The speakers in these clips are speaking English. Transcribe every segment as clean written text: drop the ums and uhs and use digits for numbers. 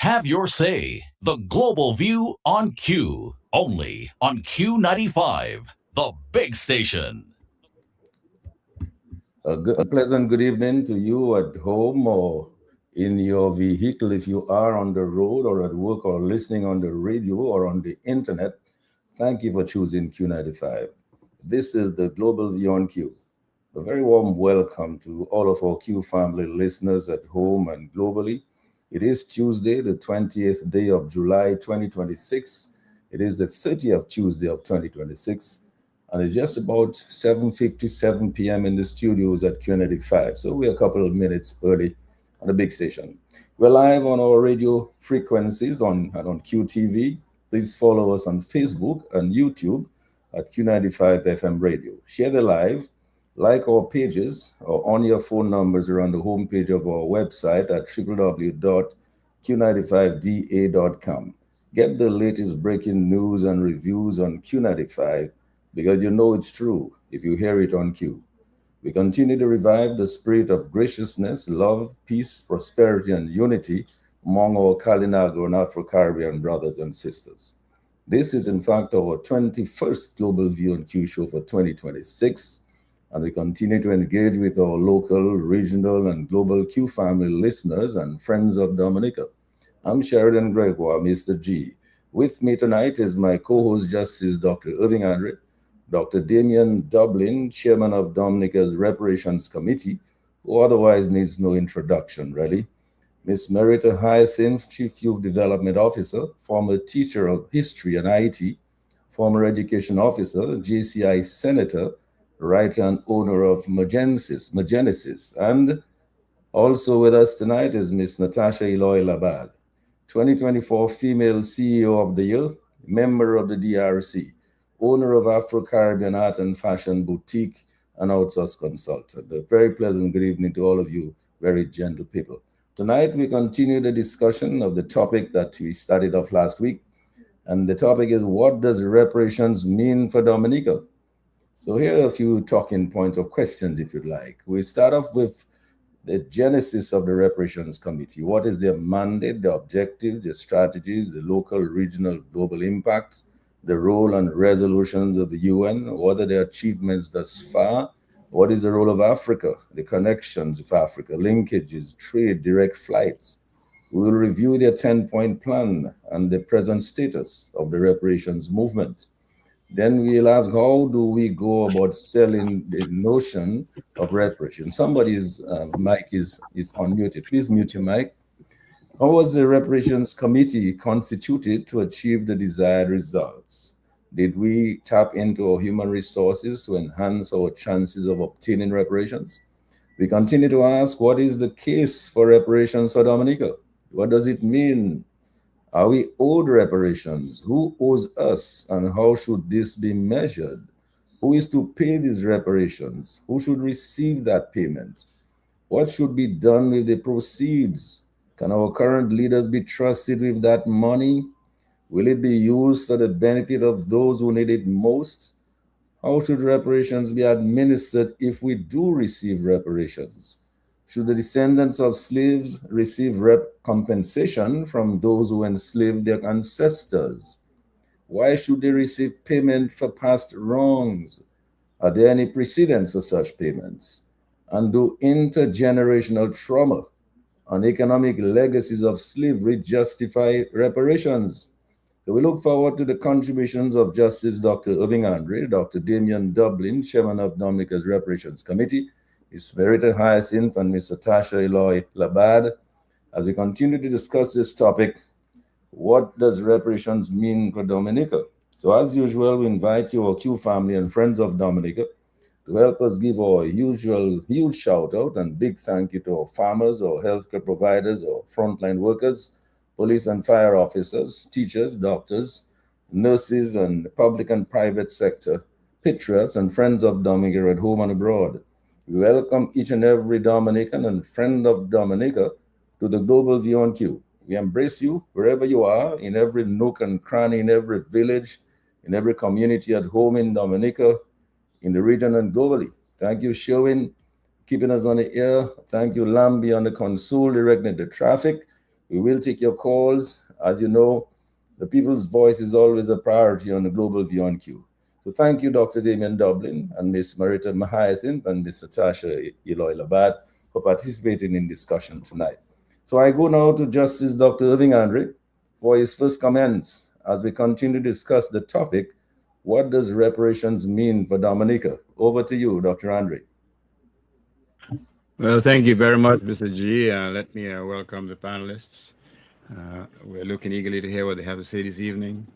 Have your say. The Global View on Q. Only on Q95, the big station. A pleasant good evening to you at home or in your vehicle if you are on the road or at work or listening on the radio or on the internet. Thank you for choosing Q95. This is the Global View on Q. A very warm welcome to all of our Q family listeners at home and globally. It is Tuesday, the 20th day of July 2026. It is the 30th Tuesday of 2026, and it's just about 7:57 p.m. in the studios at Q95. So we're a couple of minutes early on the big station. We're live on our radio frequencies on QTV. Please follow us on Facebook and YouTube at Q95 FM Radio. Share the live, like our pages, or on your phone numbers are on the homepage of our website at www.q95da.com. Get the latest breaking news and reviews on Q95 because you know it's true if you hear it on Q. We continue to revive the spirit of graciousness, love, peace, prosperity, and unity among our Kalinago and Afro-Caribbean brothers and sisters. This is, in fact, our 21st Global View on Q show for 2026, and we continue to engage with our local, regional, and global Q family listeners and friends of Dominica. I'm Sheridan Gregoire, Mr. G. With me tonight is my co-host Justice Dr. Irving Andre, Dr. Damian Dublin, Chairman of Dominica's Reparations Committee, who otherwise needs no introduction, really. Miss Merita Hyacinth, Chief Youth Development Officer, former teacher of history and IT, former education officer, JCI Senator, writer and owner of Magenesis. And also with us tonight is Miss Natasha Eloy Labad, 2024 Female CEO of the Year, member of the DRC, owner of Afro-Caribbean Art and Fashion Boutique, and outsource consultant. A very pleasant good evening to all of you, very gentle people. Tonight, we continue the discussion of the topic that we started off last week. And the topic is, what does reparations mean for Dominica? So here are a few talking points or questions, if you'd like. We start off with the genesis of the Reparations Committee. What is their mandate, the objectives, the strategies, the local, regional, global impacts, the role and resolutions of the UN? What are their achievements thus far? What is the role of Africa, the connections with Africa, linkages, trade, direct flights? We will review their 10-point plan and the present status of the reparations movement. Then we'll ask, how do we go about selling the notion of reparation? Somebody's mic is unmuted. Please mute your mic. How was the reparations committee constituted to achieve the desired results? Did we tap into our human resources to enhance our chances of obtaining reparations? We continue to ask, what is the case for reparations for Dominica? What does it mean? Are we owed reparations? Who owes us, and how should this be measured? Who is to pay these reparations? Who should receive that payment? What should be done with the proceeds? Can our current leaders be trusted with that money? Will it be used for the benefit of those who need it most? How should reparations be administered if we do receive reparations? Should the descendants of slaves receive compensation from those who enslaved their ancestors? Why should they receive payment for past wrongs? Are there any precedents for such payments? And do intergenerational trauma and economic legacies of slavery justify reparations? So we look forward to the contributions of Justice Dr. Irving Andre, Dr. Damian Dublin, Chairman of Dominica's Reparations Committee, Ms. Merita Hyacinth, and Ms. Natasha Eloy Labad, as we continue to discuss this topic. What does reparations mean for Dominica? So as usual, we invite you, our Q family and friends of Dominica, to help us give our usual huge shout out and big thank you to our farmers, our healthcare providers, our frontline workers, police and fire officers, teachers, doctors, nurses, and public and private sector, patriots and friends of Dominica at home and abroad. We welcome each and every Dominican and friend of Dominica to the Global View on Q. We embrace you wherever you are, in every nook and cranny, in every village, in every community at home in Dominica, in the region and globally. Thank you, Sherwin, keeping us on the air. Thank you, Lambi, on the console, directing the traffic. We will take your calls. As you know, the people's voice is always a priority on the Global View on Q. So thank you, Dr. Damian Dublin and Ms. Marita Mahyacinth and Mr. Tasha Eloy Labat for participating in discussion tonight. So I go now to Justice Dr. Irving Andre for his first comments as we continue to discuss the topic, what does reparations mean for Dominica? Over to you, Dr. Andre. Well, thank you very much, Mr. G. Let me welcome the panelists. We're looking eagerly to hear what they have to say this evening.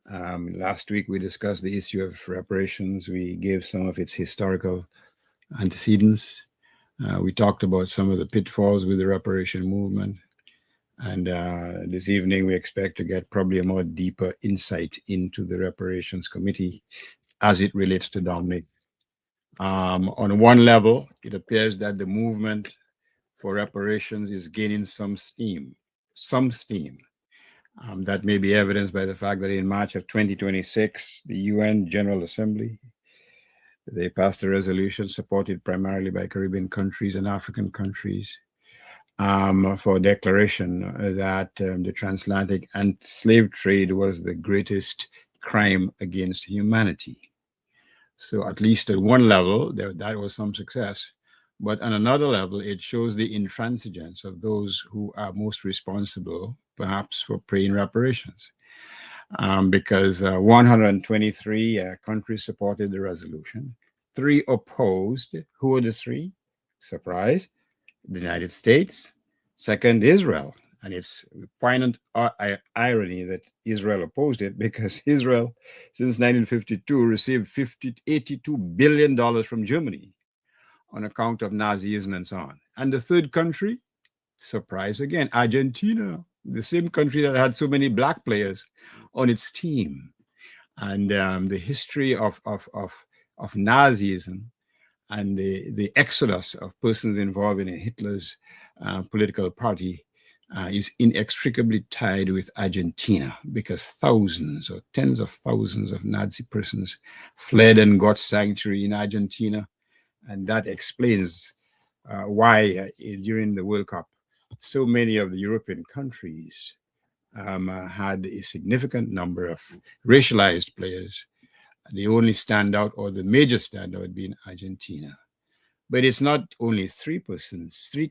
Last week, we discussed the issue of reparations. We gave some of its historical antecedents. We talked about some of the pitfalls with the reparation movement. And this evening, we expect to get probably a more deeper insight into the reparations committee as it relates to Dominic. On one level, it appears that the movement for reparations is gaining some steam. That may be evidenced by the fact that in March of 2026, the UN General Assembly, they passed a resolution supported primarily by Caribbean countries and African countries for a declaration that the transatlantic slave trade was the greatest crime against humanity. So at least at one level, that was some success. But on another level, it shows the intransigence of those who are most responsible, perhaps, for paying reparations. Because 123 countries supported the resolution, 3 opposed. Who were the 3? Surprise, the United States, second, Israel. And it's poignant irony that Israel opposed it, because Israel, since 1952, received $82 billion from Germany on account of Nazism and so on. And the third country, surprise again, Argentina, the same country that had so many black players on its team. And the history of Nazism and the exodus of persons involved in Hitler's political party is inextricably tied with Argentina, because thousands or tens of thousands of Nazi persons fled and got sanctuary in Argentina. And that explains why during the World Cup, so many of the European countries had a significant number of racialized players. The only standout, or the major standout, being Argentina. But it's not only 3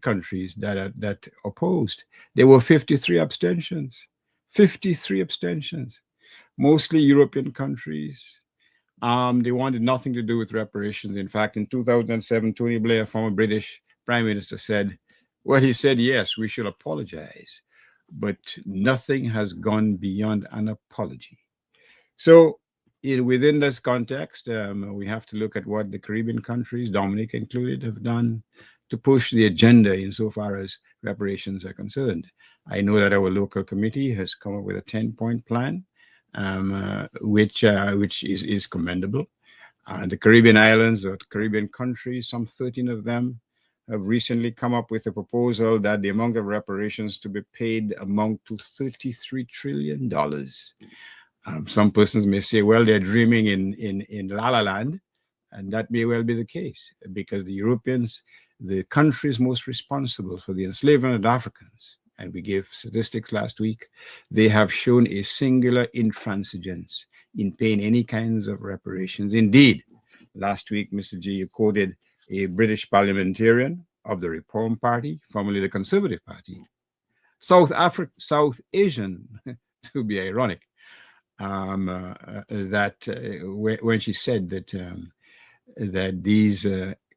countries that opposed. There were 53 abstentions. 53 abstentions, mostly European countries. They wanted nothing to do with reparations. In fact, in 2007, Tony Blair, former British Prime Minister, said, well, he said, yes, we should apologize, but nothing has gone beyond an apology. So within this context, we have to look at what the Caribbean countries, Dominica included, have done to push the agenda insofar as reparations are concerned. I know that our local committee has come up with a 10-point plan, which is commendable. The Caribbean islands, or the Caribbean countries, some 13 of them, have recently come up with a proposal that the amount of reparations to be paid amount to $33 trillion. Some persons may say, well, they're dreaming in La La Land, and that may well be the case, because the Europeans, the countries most responsible for the enslavement of Africans, and we gave statistics last week, they have shown a singular intransigence in paying any kinds of reparations. Indeed, last week, Mr. G, you quoted a British parliamentarian of the Reform Party, formerly the Conservative Party, South Asian, to be ironic, when she said that these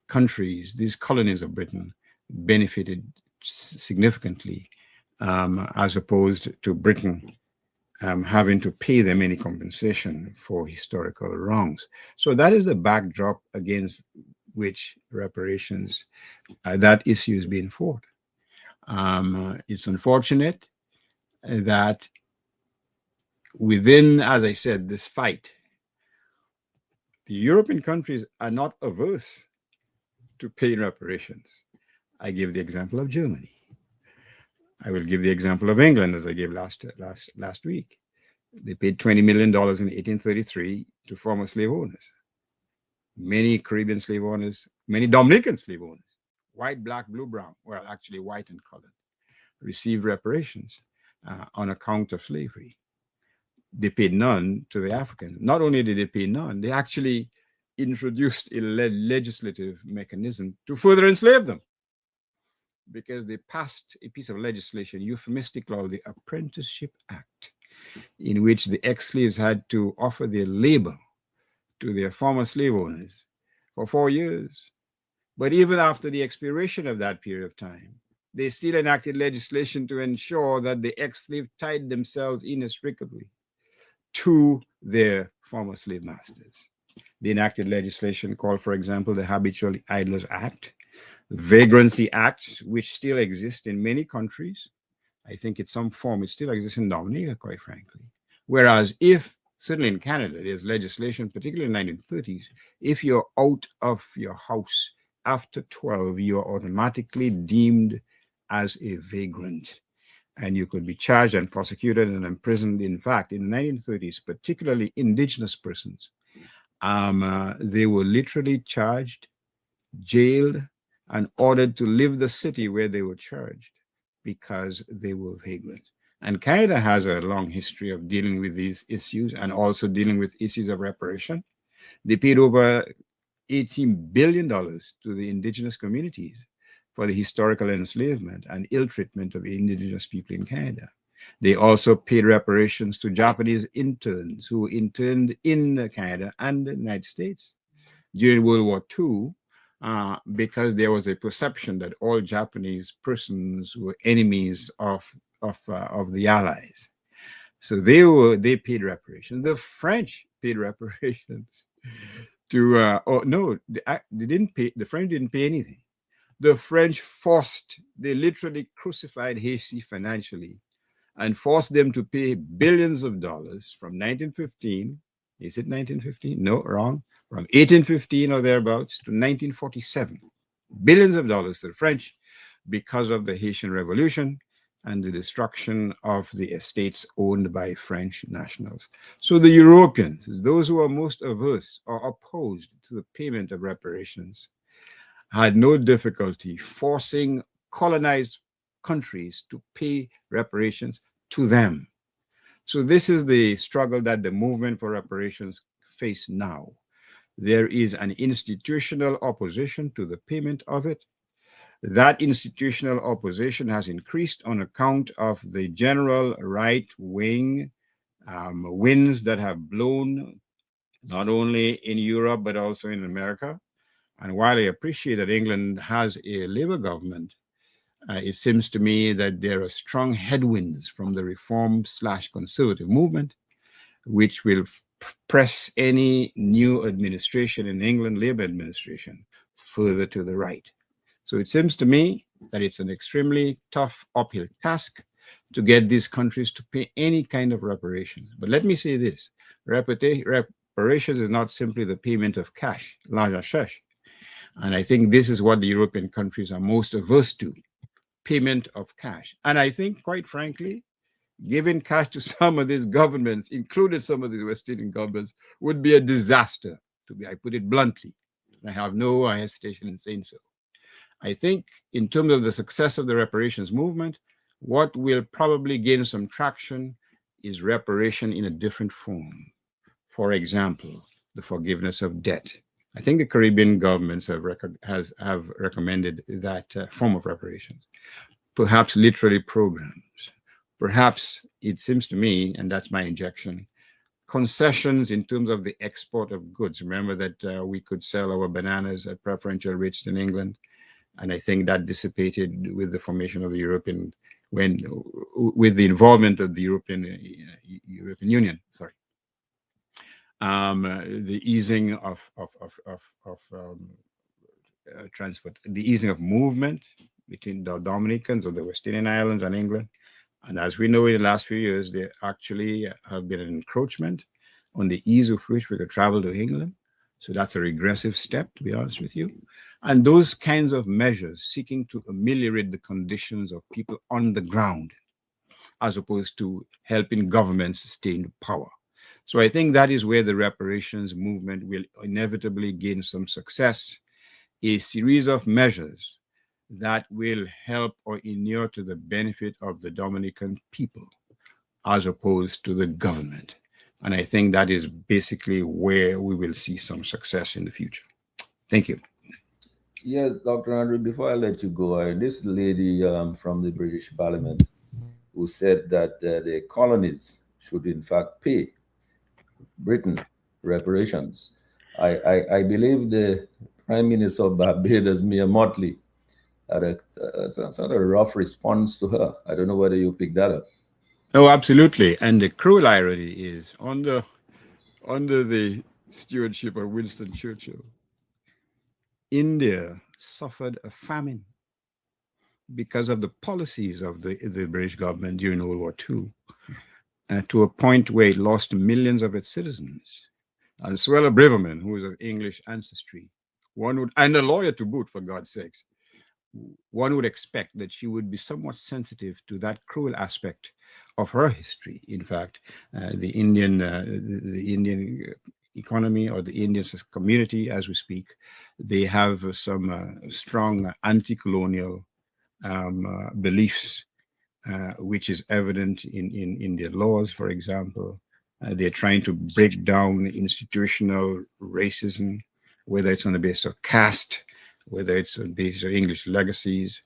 countries, these colonies of Britain, benefited significantly, as opposed to Britain having to pay them any compensation for historical wrongs. So that is the backdrop against which reparations, that issue is being fought. It's unfortunate that within, as I said, this fight, the European countries are not averse to paying reparations. I give the example of Germany. I will give the example of England, as I gave last week. They paid $20 million in 1833 to former slave owners. Many Caribbean slave owners, many Dominican slave owners, white, black, blue, brown, well, actually white and colored, received reparations on account of slavery. They paid none to the Africans. Not only did they pay none, they actually introduced a legislative mechanism to further enslave them, because they passed a piece of legislation, euphemistic law, the Apprenticeship Act, in which the ex-slaves had to offer their labor to their former slave owners for 4 years. But even after the expiration of that period of time, they still enacted legislation to ensure that the ex-slaves tied themselves inextricably to their former slave masters. They enacted legislation called, for example, the Habitual Idlers Act, Vagrancy Acts, which still exist in many countries. I think in some form it still exists in Dominica, quite frankly. Whereas if, certainly in Canada, there's legislation, particularly in the 1930s, if you're out of your house after 12, you're automatically deemed as a vagrant, and you could be charged and prosecuted and imprisoned. In fact, in the 1930s, particularly indigenous persons, they were literally charged, jailed, and ordered to leave the city where they were charged because they were vagrants. And Canada has a long history of dealing with these issues and also dealing with issues of reparation. They paid over $18 billion to the indigenous communities for the historical enslavement and ill treatment of indigenous people in Canada. They also paid reparations to Japanese interns who interned in Canada and the United States during World War II, because there was a perception that all Japanese persons were enemies of the Allies. So they paid reparations. The French paid reparations to they didn't pay. The French didn't pay anything. The French they literally crucified Haiti financially and forced them to pay billions of dollars from 1915. Is it 1915? No, wrong. From 1815 or thereabouts to 1947. Billions of dollars to the French because of the Haitian Revolution and the destruction of the estates owned by French nationals. So the Europeans, those who are most averse or opposed to the payment of reparations, had no difficulty forcing colonized countries to pay reparations to them. So this is the struggle that the movement for reparations face now. There is an institutional opposition to the payment of it. That institutional opposition has increased on account of the general right-wing winds that have blown not only in Europe, but also in America. And while I appreciate that England has a Labour government, it seems to me that there are strong headwinds from the reform/conservative movement, which will press any new administration in England, Labour administration, further to the right. So it seems to me that it's an extremely tough uphill task to get these countries to pay any kind of reparations. But let me say this, reparations is not simply the payment of cash, l'argent. And I think this is what the European countries are most averse to, payment of cash. And I think, quite frankly, giving cash to some of these governments, including some of these West Indian governments, would be a disaster, I put it bluntly. I have no hesitation in saying so. I think in terms of the success of the reparations movement, what will probably gain some traction is reparation in a different form. For example, the forgiveness of debt. I think the Caribbean governments have recommended that form of reparations. Perhaps literary programs. Perhaps, it seems to me, and that's my injection, concessions in terms of the export of goods. Remember that we could sell our bananas at preferential rates in England. And I think that dissipated with the formation of the European, with the involvement of the European Union. Sorry, the easing of transport, the easing of movement between the Dominicans or the West Indian Islands and England. And as we know, in the last few years, there actually have been an encroachment on the ease of which we could travel to England. So that's a regressive step, to be honest with you. And those kinds of measures seeking to ameliorate the conditions of people on the ground, as opposed to helping governments sustain power. So I think that is where the reparations movement will inevitably gain some success. A series of measures that will help or inure to the benefit of the Dominican people as opposed to the government. And I think that is basically where we will see some success in the future. Thank you. Yes, Dr. Andre, before I let you go, this lady from the British Parliament who said that the colonies should in fact pay Britain reparations. I believe the Prime Minister of Barbados, Mia Motley, had a sort of rough response to her. I don't know whether you picked that up. Oh, absolutely. And the cruel irony is under the stewardship of Winston Churchill, India suffered a famine because of the policies of the British government during World War II, to a point where it lost millions of its citizens. And Suella Braverman, who is of English ancestry, and a lawyer to boot, for God's sakes, one would expect that she would be somewhat sensitive to that cruel aspect of her history. In fact, the Indian economy, or the Indian community, as we speak, they have some strong anti-colonial beliefs, which is evident in their laws. For example, they're trying to break down institutional racism, whether it's on the basis of caste, whether it's on the basis of English legacies.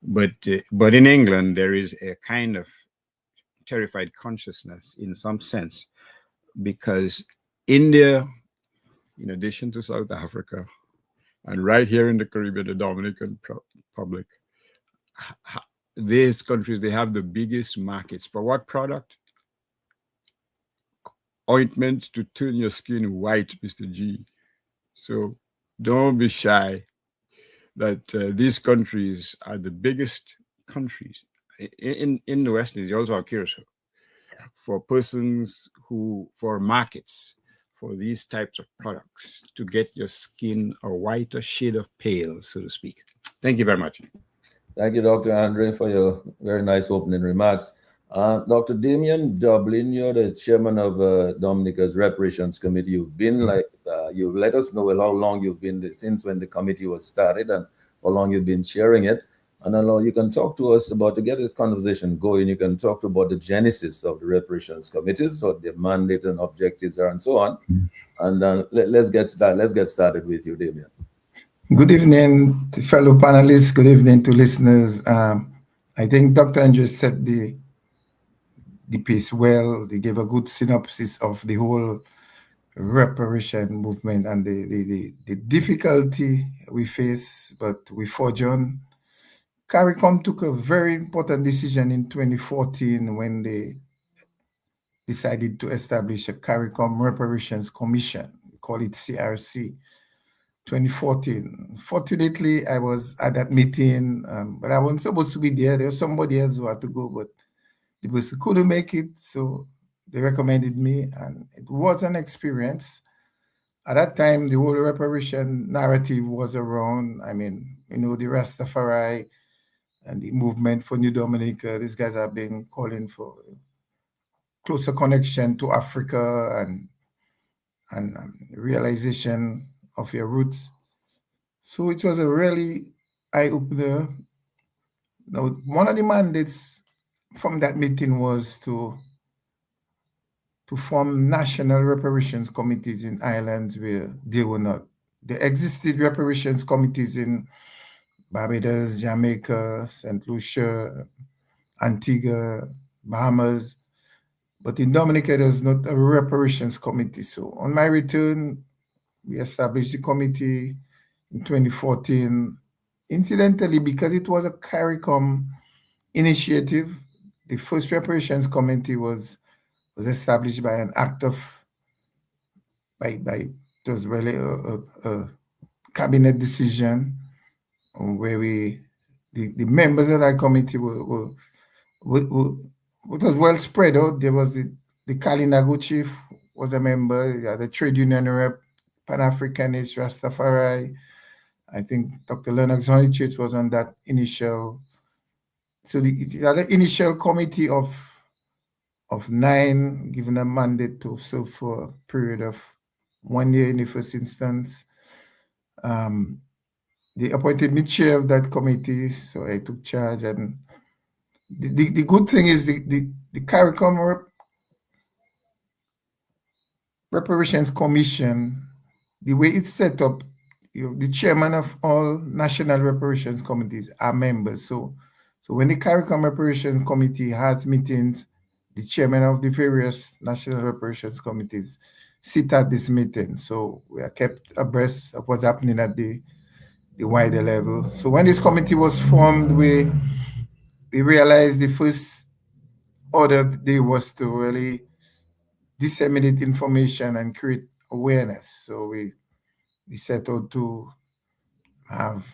But in England, there is a kind of terrified consciousness in some sense, because India, in addition to South Africa, and right here in the Caribbean, the Dominican Republic, these countries, they have the biggest markets. For what product? Ointment to turn your skin white, Mr. G. So don't be shy that these countries are the biggest countries. In the West Indies, you also have Curacao. For persons for markets, for these types of products, to get your skin a whiter shade of pale, so to speak. Thank you very much. Thank you, Dr. Andre, for your very nice opening remarks. Dr. Damian Dublin, you're the chairman of Dominica's Reparations Committee. You've been you've let us know how long you've been since when the committee was started and how long you've been chairing it. And then you can talk to us about, to get this conversation going, you can talk about the genesis of the Reparations Committees, what their mandate and objectives are, and so on. And let's get started with you, Damian. Good evening to fellow panelists. Good evening to listeners. I think Dr. Andres set the piece well. They gave a good synopsis of the whole reparation movement and the difficulty we face, but we forge on. CARICOM took a very important decision in 2014 when they decided to establish a CARICOM Reparations Commission. We call it CRC. 2014. Fortunately, I was at that meeting, but I wasn't supposed to be there. There was somebody else who had to go, but the person couldn't make it, so they recommended me, and it was an experience. At that time, the whole reparation narrative was around. I mean, the Rastafari and the movement for New Dominica. These guys have been calling for closer connection to Africa and realization of your roots. So it was a really eye-opener. Now, one of the mandates from that meeting was to form national reparations committees in islands where they were not. There existed reparations committees in Barbados, Jamaica, St. Lucia, Antigua, Bahamas, but in Dominica, there's not a reparations committee. So on my return, we established the committee in 2014. Incidentally, because it was a CARICOM initiative, the first reparations committee was established by an act of, it was really a cabinet decision where the members of that committee were it was well spread out. There was the Kalinago chief was a member, the trade union rep, Pan-Africanist, Rastafari. I think Dr. Lennox Honeychurch was on that initial. So the initial committee of 9, given a mandate to serve for a period of 1 year in the first instance. they appointed me chair of that committee, so I took charge. And the good thing is the CARICOM Reparations Commission, the way it's set up, the chairman of all national reparations committees are members. So when the CARICOM Reparations Committee has meetings, the chairman of the various national reparations committees sit at this meeting. So we are kept abreast of what's happening at the wider level. So when this committee was formed, we realized the first order of the day was to really disseminate information and create awareness. So we set out to have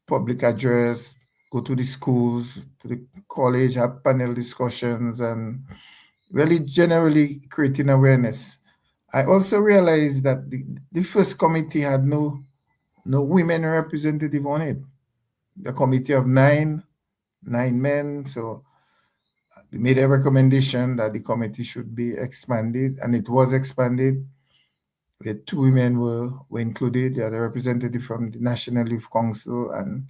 public address, go to the schools, to the college, have panel discussions, and really generally creating awareness. I also realized that the first committee had no women representative on it. The committee of nine men. So we made a recommendation that the committee should be expanded, and it was expanded. The 2 women were included. They had a representative from the National Youth Council and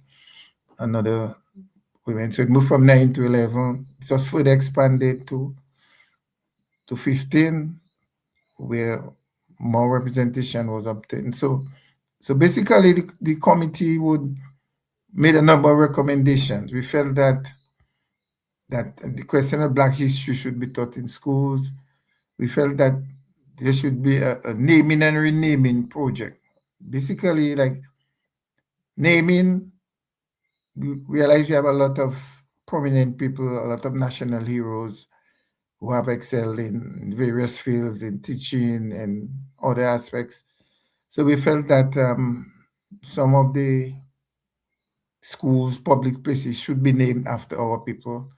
another women. So it moved from 9 to 11. It was further expanded to 15, where more representation was obtained. So basically, the committee made a number of recommendations. We felt that the question of Black history should be taught in schools. We felt that there should be a naming and renaming project. Basically, like naming, we realize we have a lot of prominent people, a lot of national heroes who have excelled in various fields, in teaching and other aspects. So we felt that some of the schools, public places should be named after our people.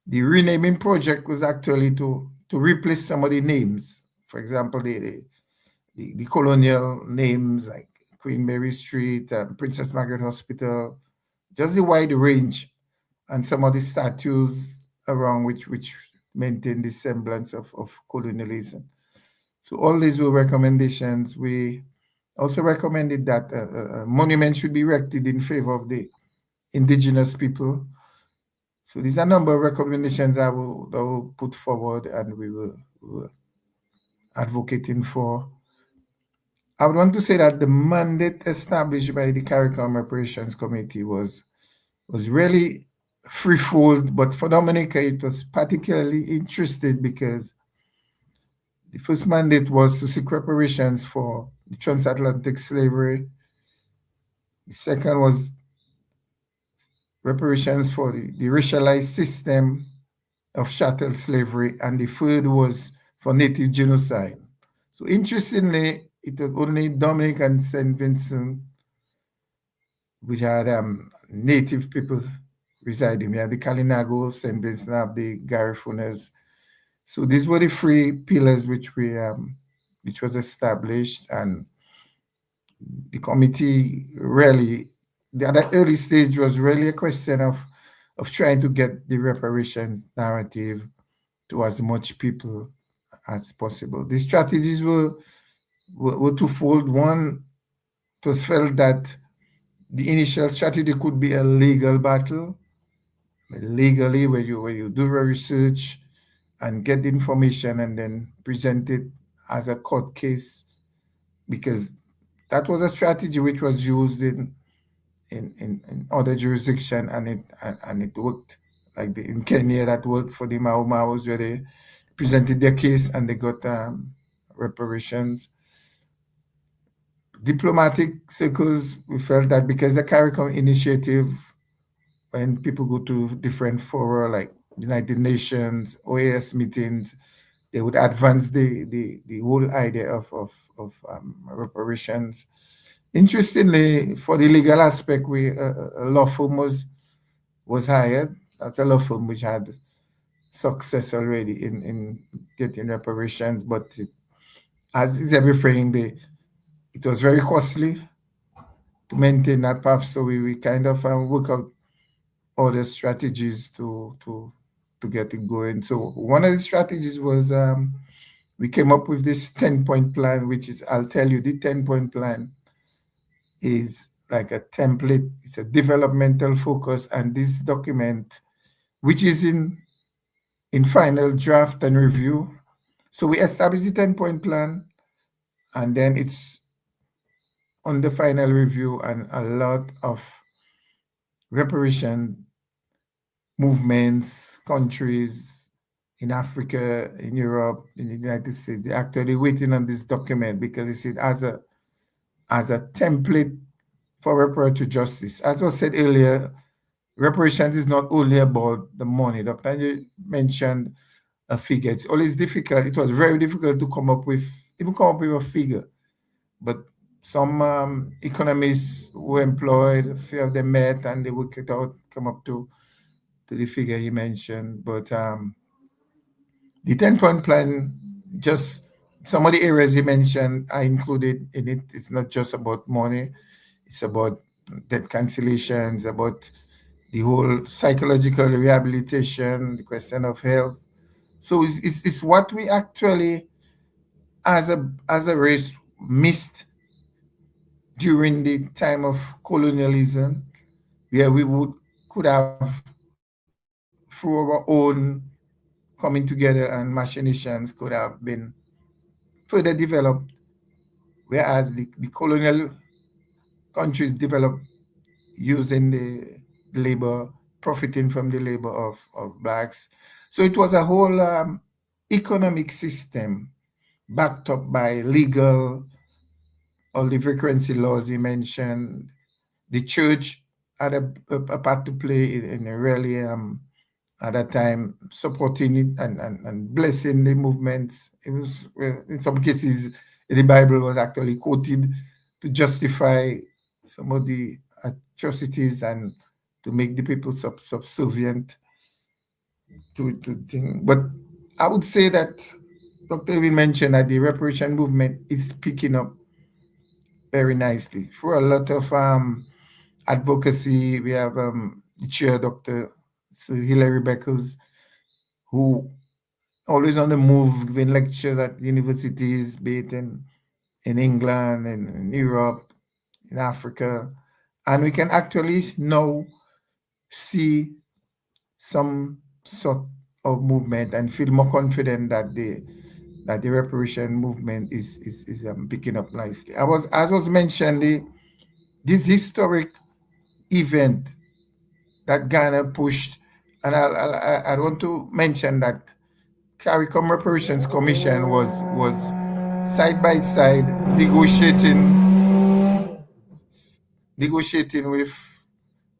The renaming project was actually to replace some of the names. For example, the colonial names like Queen Mary Street, Princess Margaret Hospital, just the wide range, and some of the statues around which maintain the semblance of colonialism. So all these were recommendations. We also recommended that a monument should be erected in favor of the indigenous people. So these are a number of recommendations I will put forward, and we were advocating for. I would want to say that the mandate established by the CARICOM Reparations Committee was really threefold, but for Dominica, it was particularly interested because the first mandate was to seek reparations for the transatlantic slavery. The second was reparations for the racialized system of chattel slavery, and the third was for native genocide. So interestingly, it was only Dominica and St. Vincent which had native people residing. We had the Kalinagos, St. Vincent, the Garifuna. So these were the 3 pillars which was established, and the committee really, at that early stage, was really a question of trying to get the reparations narrative to as much people as possible. The strategies were twofold. One, it was felt that the initial strategy could be a legal battle, legally, where you do research and get the information and then present it as a court case, because that was a strategy which was used in other jurisdictions, and it worked. Like in Kenya, that worked for the Mau Maus, where they presented their case and they got reparations. Diplomatic circles, we felt that because the CARICOM initiative, when people go to different fora like United Nations, OAS meetings, they would advance the whole idea of reparations. Interestingly, for the legal aspect, a law firm was hired. That's a law firm which had success already in getting reparations, but as is everything, it was very costly to maintain that path. So we kind of work out other strategies to get it going. So one of the strategies was we came up with this 10-point plan, which is, I'll tell you, the 10-point plan is like a template. It's a developmental focus, and this document, which is in final draft and review. So we established the 10-point plan, and then it's on the final review, and a lot of reparation movements, countries in Africa, in Europe, in the United States, they're actually waiting on this document because it's it as a template for reparative justice. As was said earlier, reparations is not only about the money. Dr. Anjay mentioned a figure. It's always difficult. It was very difficult to come up with a figure. But some economists were employed, a few of them met, and they worked it out, come up to the figure he mentioned. But the 10-point plan, just some of the areas he mentioned are included in it. It's not just about money. It's about debt cancellation. It's about the whole psychological rehabilitation, the question of health. So it's what we actually, as a race, missed during the time of colonialism, where we could have, through our own coming together and machinations, could have been further developed, whereas the colonial countries developed using the labor, profiting from the labor of blacks. So it was a whole economic system backed up by legal, all the frequency laws he mentioned. The church had a part to play in really, at that time, supporting it and blessing the movements. It was, in some cases, the Bible was actually quoted to justify some of the atrocities and to make the people subservient to things. But I would say that Dr. Irwin mentioned that the reparation movement is picking up very nicely. For a lot of advocacy, we have the chair, Dr. Hilary Beckles, who always on the move, giving lectures at universities, be it in England, in Europe, in Africa. And we can actually now see some sort of movement and feel more confident that the reparation movement is picking up nicely. As was mentioned, this historic event that Ghana pushed, and I want to mention that CARICOM Reparations Commission was side by side negotiating with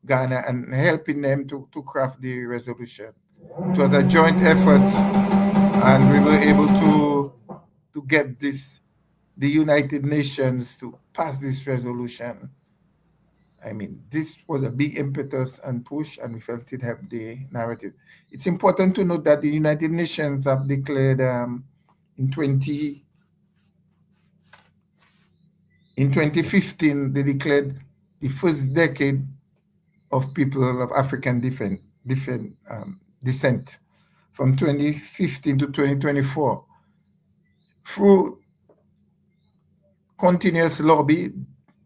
Ghana and helping them to craft the resolution. It was a joint effort, and we were able to get the United Nations to pass this resolution. I mean, this was a big impetus and push, and we felt it helped the narrative. It's important to note that the United Nations have declared in 2015, they declared the first decade of people of African descent from 2015 to 2024. Through continuous lobby,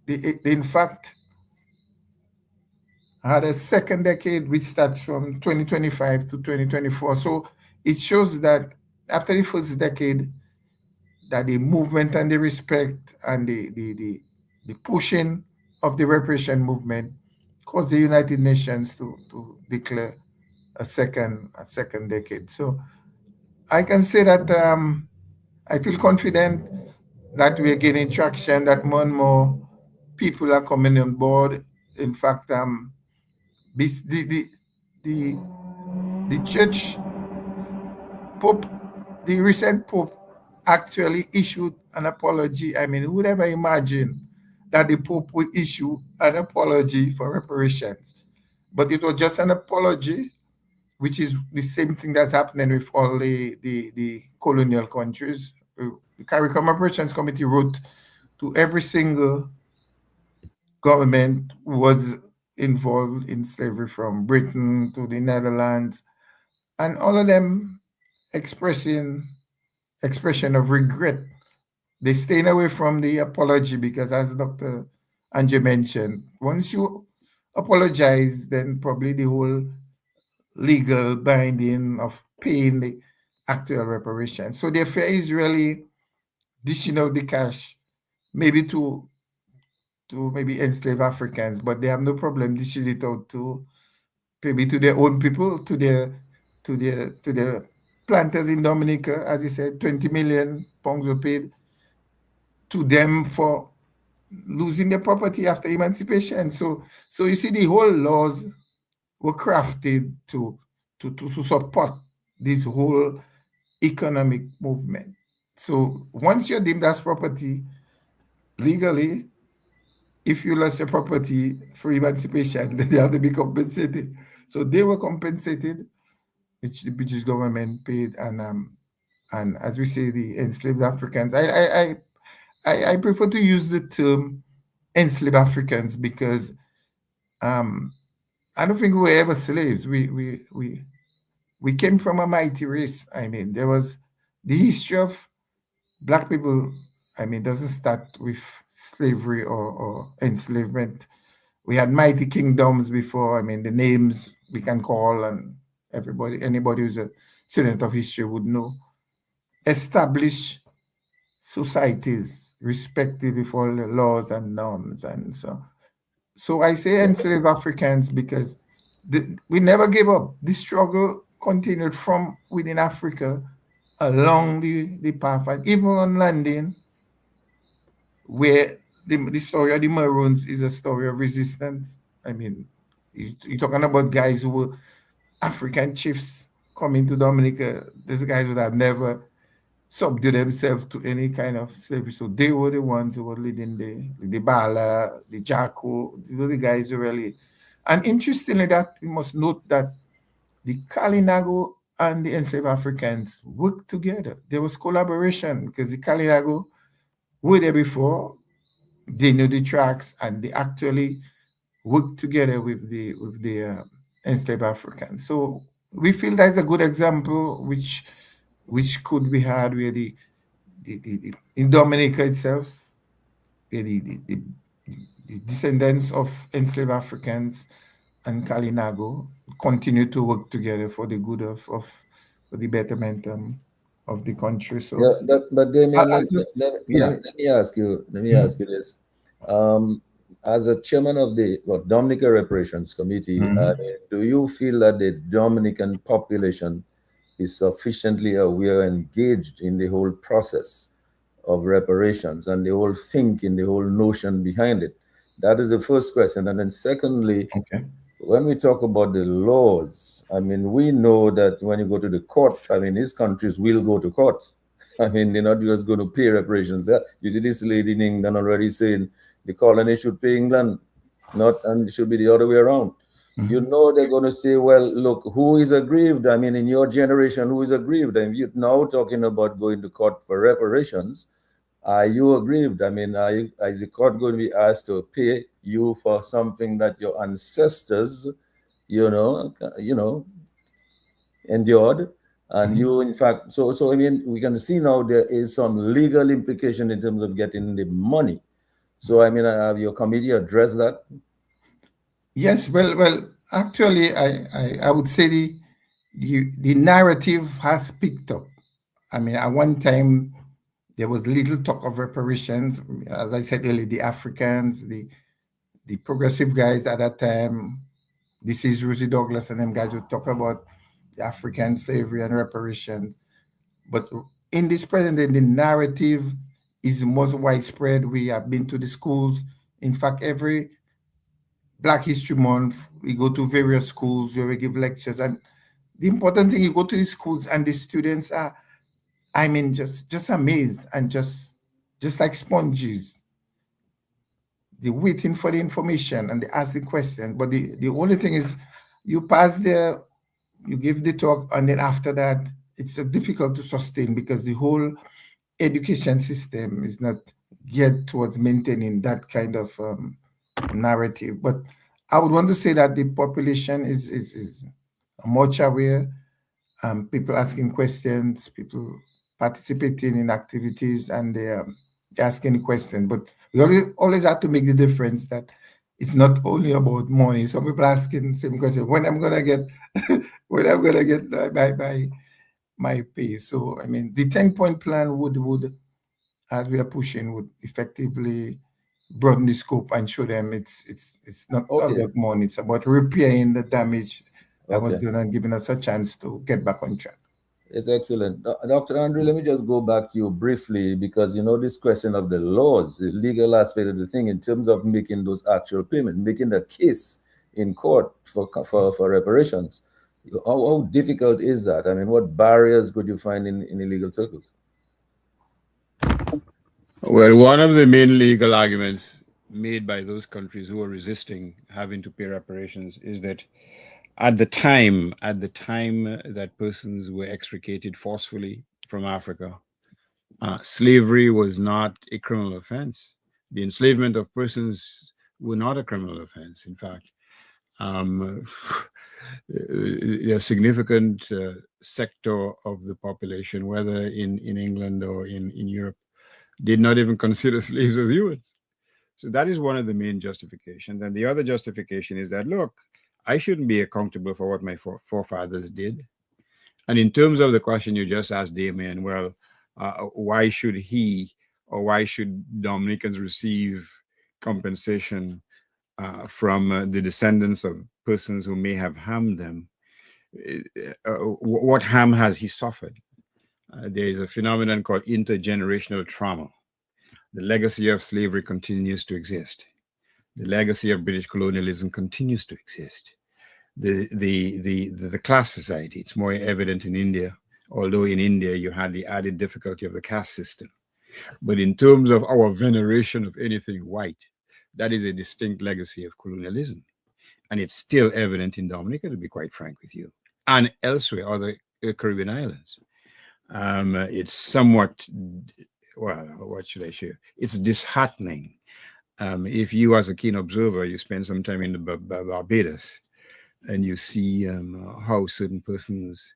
they in fact had a second decade which starts from 2025 to 2024. So it shows that after the first decade, that the movement and the respect and the pushing of the reparation movement caused the United Nations to declare a second decade. So I can say that I feel confident that we're gaining traction, that more and more people are coming on board. In fact, the church Pope, the recent Pope actually issued an apology. I mean, who would ever imagine that the Pope would issue an apology for reparations? But it was just an apology, which is the same thing that's happening with all the colonial countries. The CARICOM Reparations Committee wrote to every single government who was involved in slavery, from Britain to the Netherlands, and all of them expression of regret. They stayed away from the apology because, as Dr. Andre mentioned. Once you apologize, then probably the whole legal binding of paying the actual reparations. So the affair is really dishing out the cash, maybe to maybe enslaved Africans, but they have no problem dishing it out to maybe to their own people, to their planters in Dominica. As you said, 20 million pounds were paid to them for losing their property after emancipation. So you see, the whole laws were crafted to support this whole economic movement. So once you're deemed as property legally, if you lost your property for emancipation, then you have to be compensated. So they were compensated, which the British government paid, and as we say, the enslaved Africans. I prefer to use the term enslaved Africans because I don't think we were ever slaves. We came from a mighty race. I mean, there was the history of Black people. I mean, doesn't start with slavery or enslavement. We had mighty kingdoms before. I mean, the names we can call, and anybody who's a student of history would know. Established societies respected before the laws and norms, and so I say enslaved Africans because we never gave up. The struggle continued from within Africa along the path, and even on landing, where the story of the Maroons is a story of resistance. I mean, you're talking about guys who were African chiefs coming to Dominica. These guys would have never subdued themselves to any kind of slavery. So they were the ones who were leading the Bala, the Jaco. These were the guys who really. And interestingly, that we must note that the Kalinago and the enslaved Africans worked together. There was collaboration because the Kalinago were there before, they knew the tracks, and they actually worked together with the enslaved Africans. So we feel that's a good example which could be had where the in Dominica itself, where the descendants of enslaved Africans and Kalinago continue to work together for the good of for the betterment of the country. So Yeah, but Damien, yeah. let me ask you this. As a chairman of the Dominica Reparations Committee, do you feel that the Dominican population is sufficiently aware and engaged in the whole process of reparations and the whole thinking, the whole notion behind it? That is the first question. And then secondly, Okay. when we talk about the laws, I mean, we know that when you go to the court, I mean, these countries will go to court. I mean, they're not just going to pay reparations. You see this lady in England already saying the colony should pay England, and it should be the other way around. You know they're going to say, well, look, who is aggrieved? I mean, in your generation, who is aggrieved? And you're now talking about going to court for reparations. Are you aggrieved? I mean, is the court going to be asked to pay you for something that your ancestors, endured? And you, in fact, so I mean, we can see now there is some legal implication in terms of getting the money. So, I mean, have your committee addressed that? Yes, well, actually, I would say the narrative has picked up. I mean, at one time, there was little talk of reparations. As I said earlier, the Africans, the progressive guys at that time, this is Rosie Douglas and them guys would talk about the African slavery and reparations. But in this present day, the narrative is most widespread. We have been to the schools. In fact, every Black History Month, we go to various schools where we give lectures. And the important thing, you go to the schools and the students are, I mean, just amazed and just like sponges. They're waiting for the information and they ask the questions. But the only thing is you pass there, you give the talk, and then after that, it's difficult to sustain because the whole education system is not geared towards maintaining that kind of narrative. But I would want to say that the population is much aware. People asking questions, people participating in activities, and asking questions, but we always have to make the difference that it's not only about money. Some people asking the same question: when I'm gonna get, when I'm gonna get my pay. So I mean, the 10-point plan would, as we are pushing, would effectively broaden the scope and show them it's not about money. It's about repairing the damage that was done and giving us a chance to get back on track. It's excellent. Dr. Andrew, let me just go back to you briefly because, you know, this question of the laws, the legal aspect of the thing in terms of making those actual payments, making the case in court for reparations. How difficult is that? I mean, what barriers could you find in illegal circles? Well, one of the main legal arguments made by those countries who are resisting having to pay reparations is that at the time that persons were extricated forcefully from Africa, slavery was not a criminal offense. The enslavement of persons were not a criminal offense. In fact, a significant sector of the population, whether in England or in Europe, did not even consider slaves as humans. So that is one of the main justifications. And the other justification is that, look, I shouldn't be accountable for what my forefathers did. And in terms of the question you just asked, Damien, well, why should he or why should Dominicans receive compensation from the descendants of persons who may have harmed them? What harm has he suffered? There is a phenomenon called intergenerational trauma. The legacy of slavery continues to exist. The legacy of British colonialism continues to exist. The class society, it's more evident in India, although in India you had the added difficulty of the caste system. But in terms of our veneration of anything white, that is a distinct legacy of colonialism. And it's still evident in Dominica, to be quite frank with you, and elsewhere, other Caribbean islands. It's somewhat, well, what should I share? It's disheartening. If you, as a keen observer, you spend some time in the Barbados and you see how certain persons,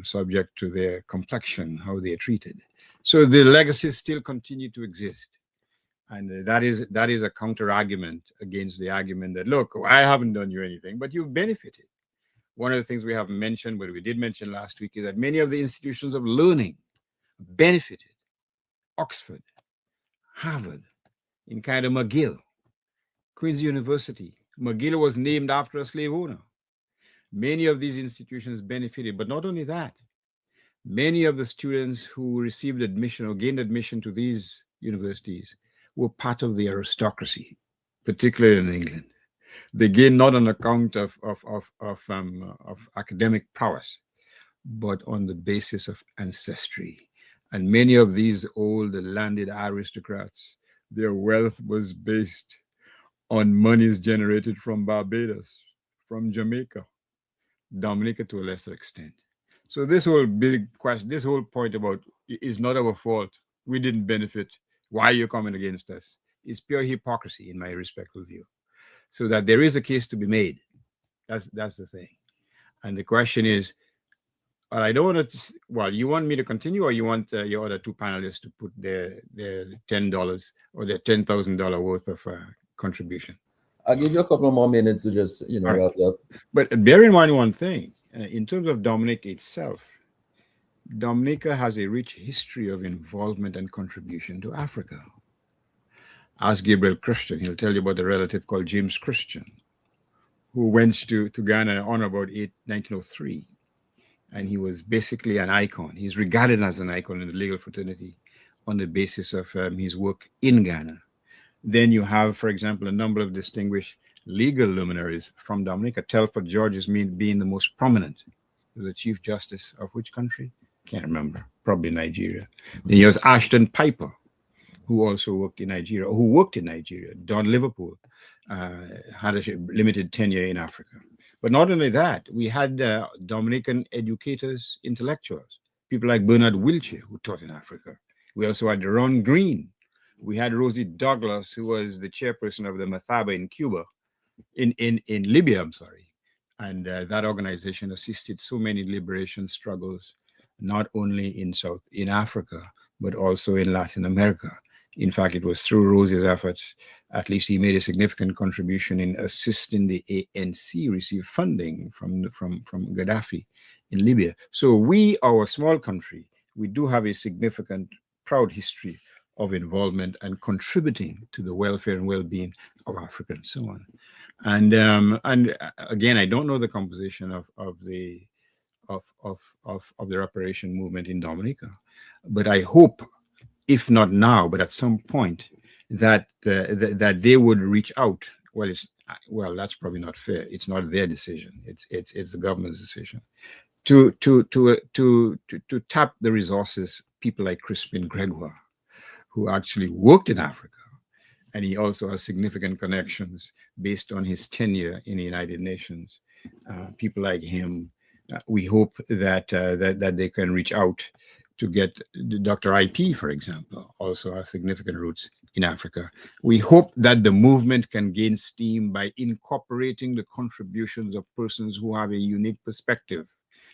subject to their complexion, how they are treated. So the legacies still continue to exist. And that is a counter argument against the argument that, look, I haven't done you anything, but you've benefited. One of the things we haven't mentioned, but we did mention last week, is that many of the institutions of learning benefited. Oxford, Harvard, in kind of McGill, Queen's University. McGill was named after a slave owner. Many of these institutions benefited, but not only that, many of the students who received admission or gained admission to these universities were part of the aristocracy, particularly in England. They gained not on account of academic prowess, but on the basis of ancestry. And many of these old landed aristocrats, their wealth was based on monies generated from Barbados, from Jamaica, Dominica to a lesser extent. So this whole big question, this whole point about is not our fault, we didn't benefit, why are you coming against us, is pure hypocrisy in my respectful view. So that there is a case to be made. That's the thing. And the question is, well, I don't want to, well, you want me to continue or you want your other two panelists to put their $10 or their $10,000 worth of contribution? I'll give you a couple more minutes to just, wrap up. But bear in mind one thing, in terms of Dominica itself, Dominica has a rich history of involvement and contribution to Africa. Ask Gabriel Christian, he'll tell you about a relative called James Christian, who went to Ghana on about 1903. And he was basically an icon. He's regarded as an icon in the legal fraternity on the basis of his work in Ghana. Then you have, for example, a number of distinguished legal luminaries from Dominica. Telford George is being the most prominent. He was the Chief Justice of which country? Can't remember. Probably Nigeria. Then you have Ashton Piper, who also worked in Nigeria, or who worked in Nigeria. Don Liverpool had a limited tenure in Africa. But not only that, we had Dominican educators, intellectuals, people like Bernard Wiltshire, who taught in Africa. We also had Ron Green. We had Rosie Douglas, who was the chairperson of the Mathaba in Cuba, in Libya, I'm sorry. And that organization assisted so many liberation struggles, not only in Africa, but also in Latin America. In fact, it was through Rose's efforts, at least he made a significant contribution in assisting the ANC receive funding from Gaddafi in Libya. So we, our small country, we do have a significant, proud history of involvement and contributing to the welfare and well-being of Africa and so on. And again, I don't know the composition of the reparation movement in Dominica, but I hope, if not now, but at some point, that that they would reach out. Well, that's probably not fair. It's not their decision. It's the government's decision to tap the resources. People like Crispin Gregoire, who actually worked in Africa, and he also has significant connections based on his tenure in the United Nations. People like him, we hope that that they can reach out to get Dr. IP, for example, also has significant roots in Africa. We hope that the movement can gain steam by incorporating the contributions of persons who have a unique perspective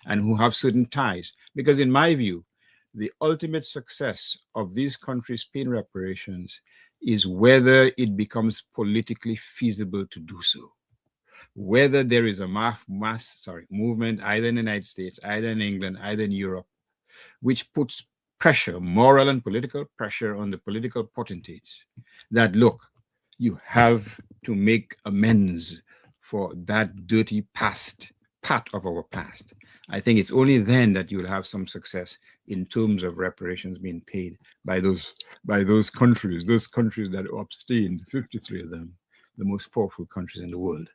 and who have certain ties. Because in my view, the ultimate success of these countries paying reparations is whether it becomes politically feasible to do so. Whether there is a movement either in the United States, either in England, either in Europe, which puts pressure, moral and political pressure on the political potentates that, look, you have to make amends for that dirty past, part of our past. I think it's only then that you'll have some success in terms of reparations being paid by those countries that abstained, 53 of them, the most powerful countries in the world.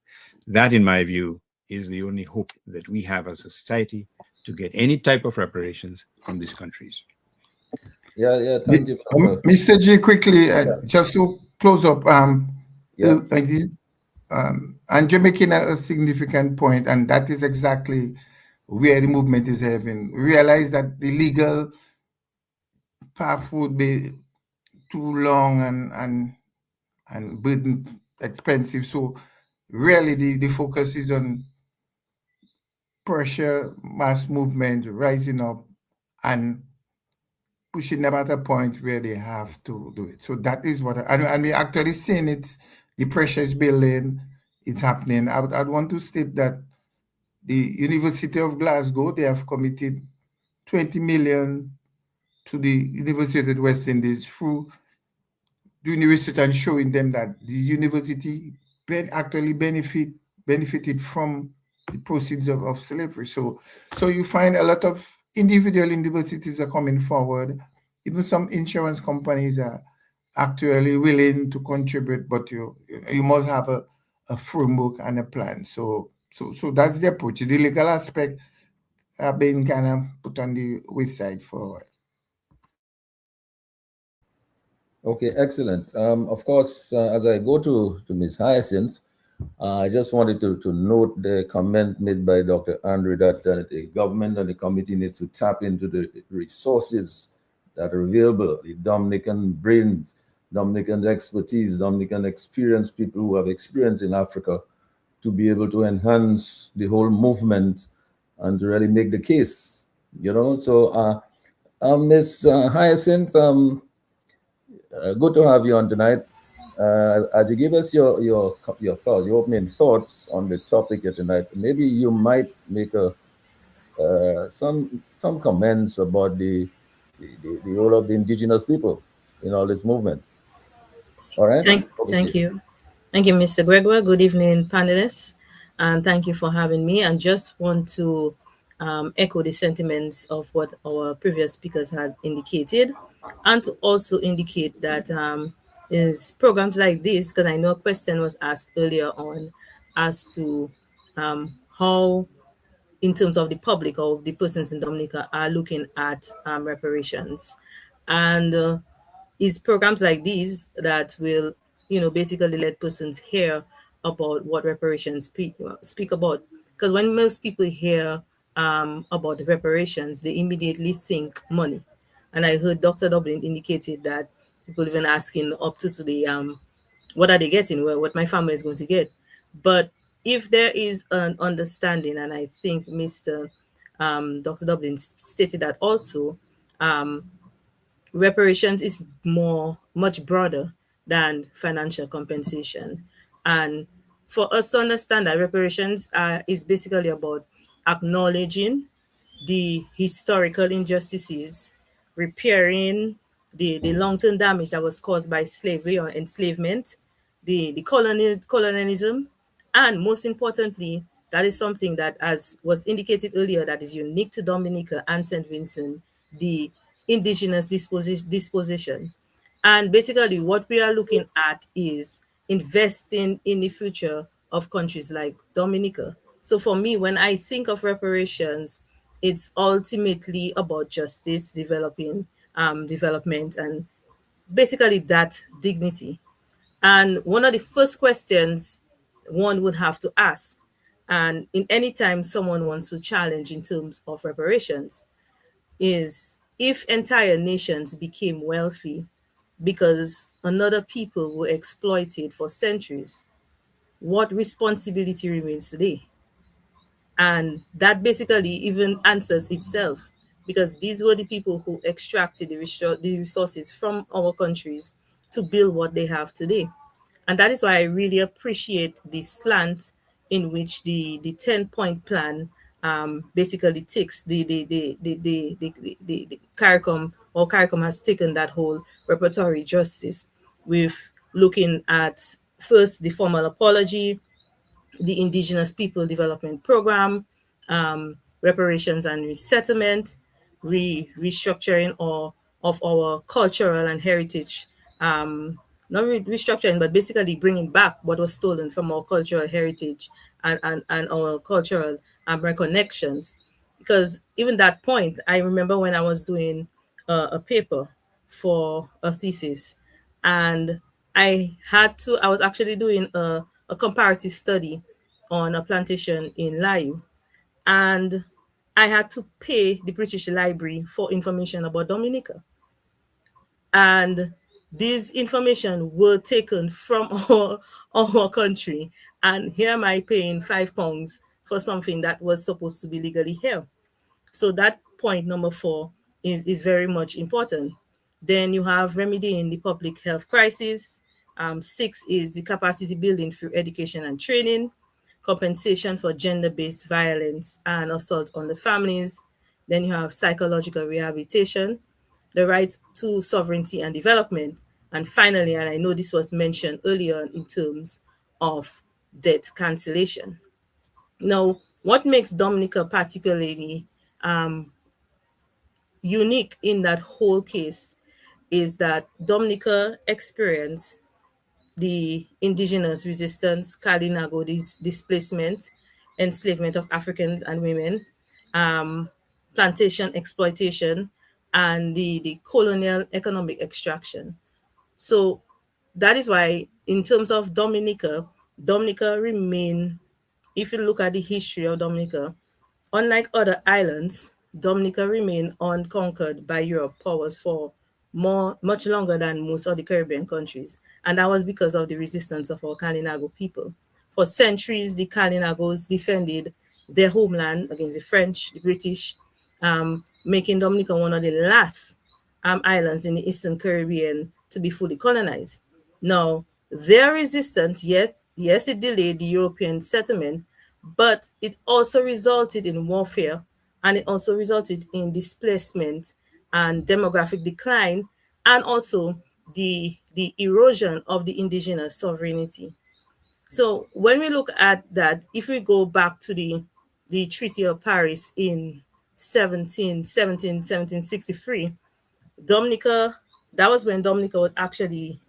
That, in my view, is the only hope that we have as a society to get any type of reparations from these countries. Yeah, thank you. Mr. J, quickly, just to close up, and you're making a significant point, and that is exactly where the movement is having. Realize that the legal path would be too long and burden expensive. So really the focus is on pressure, mass movement, rising up and pushing them at a point where they have to do it. So that is what, and we're actually seeing it, the pressure is building, it's happening. I'd want to state that the University of Glasgow, they have committed 20 million to the University of the West Indies through doing research and showing them that the university actually benefited from the proceeds of slavery. So you find a lot of individual universities are coming forward. Even some insurance companies are actually willing to contribute, but you must have a framework and a plan. So that's the approach. The legal aspect have been kind of put on the wayside for a while. Okay, excellent. Of course, as I go to Ms. Hyacinth, I just wanted to note the comment made by Dr. Andre that the government and the committee needs to tap into the resources that are available, the Dominican brains, Dominican expertise, Dominican experience, people who have experience in Africa, to be able to enhance the whole movement and to really make the case, you know. So, Ms. Hyacinth, good to have you on tonight. As you give us your thoughts, your opening thoughts on the topic here tonight, maybe you might make some comments about the role of the indigenous people in all this movement. All right. Thank you. Thank you, Mr. Gregoire. Good evening, panelists, and thank you for having me. And just want to echo the sentiments of what our previous speakers had indicated, and to also indicate that is programs like this, because I know a question was asked earlier on as to how, in terms of the public or the persons in Dominica, are looking at reparations. And it's programs like these that will, basically let persons hear about what reparations speak about. Because when most people hear about the reparations, they immediately think money. And I heard Dr. Dublin indicated that people even asking up to the what are they getting, what my family is going to get. But if there is an understanding, and I think Mr. Dr. Dublin stated that also, reparations is more much broader than financial compensation. And for us to understand that reparations is basically about acknowledging the historical injustices, repairing the long-term damage that was caused by slavery or enslavement, the colonialism, and most importantly, that is something that, as was indicated earlier, that is unique to Dominica and St. Vincent, the indigenous disposition. And basically, what we are looking at is investing in the future of countries like Dominica. So for me, when I think of reparations, it's ultimately about justice, development, and basically that dignity. And one of the first questions one would have to ask, and in any time someone wants to challenge in terms of reparations, is if entire nations became wealthy because another people were exploited for centuries, what responsibility remains today? And that basically even answers itself, because these were the people who extracted the resources from our countries to build what they have today. And that is why I really appreciate the slant in which the 10-point plan basically takes the CARICOM, or CARICOM has taken that whole repertory justice with looking at first the formal apology, the Indigenous People Development Program, reparations and resettlement, restructuring or of our cultural and heritage, not restructuring, but basically bringing back what was stolen from our cultural heritage and our cultural reconnections. Because even that point, I remember when I was doing a paper for a thesis, and I was actually doing a comparative study on a plantation in Layu, and I had to pay the British Library for information about Dominica. And these information were taken from our country. And here am I paying £5 for something that was supposed to be legally here. So that point number 4 is very much important. Then you have remedying the public health crisis. 6 is the capacity building through education and training, compensation for gender-based violence and assault on the families. Then you have psychological rehabilitation, the right to sovereignty and development. And finally, and I know this was mentioned earlier in terms of debt cancellation. Now, what makes Dominica particularly unique in that whole case is that Dominica experienced the indigenous resistance, Kalinago displacement, enslavement of Africans and women, plantation exploitation, and the colonial economic extraction. So that is why, in terms of Dominica, Dominica remain, if you look at the history of Dominica, unlike other islands, Dominica remained unconquered by Europe powers for much longer than most of the Caribbean countries. And that was because of the resistance of our Kalinago people. For centuries, the Kalinagos defended their homeland against the French, the British, making Dominica one of the last islands in the Eastern Caribbean to be fully colonized. Now, their resistance, yes, it delayed the European settlement, but it also resulted in warfare, and it also resulted in displacement and demographic decline, and also the erosion of the indigenous sovereignty. So when we look at that, if we go back to the Treaty of Paris in 1763, Dominica, that was when Dominica was actually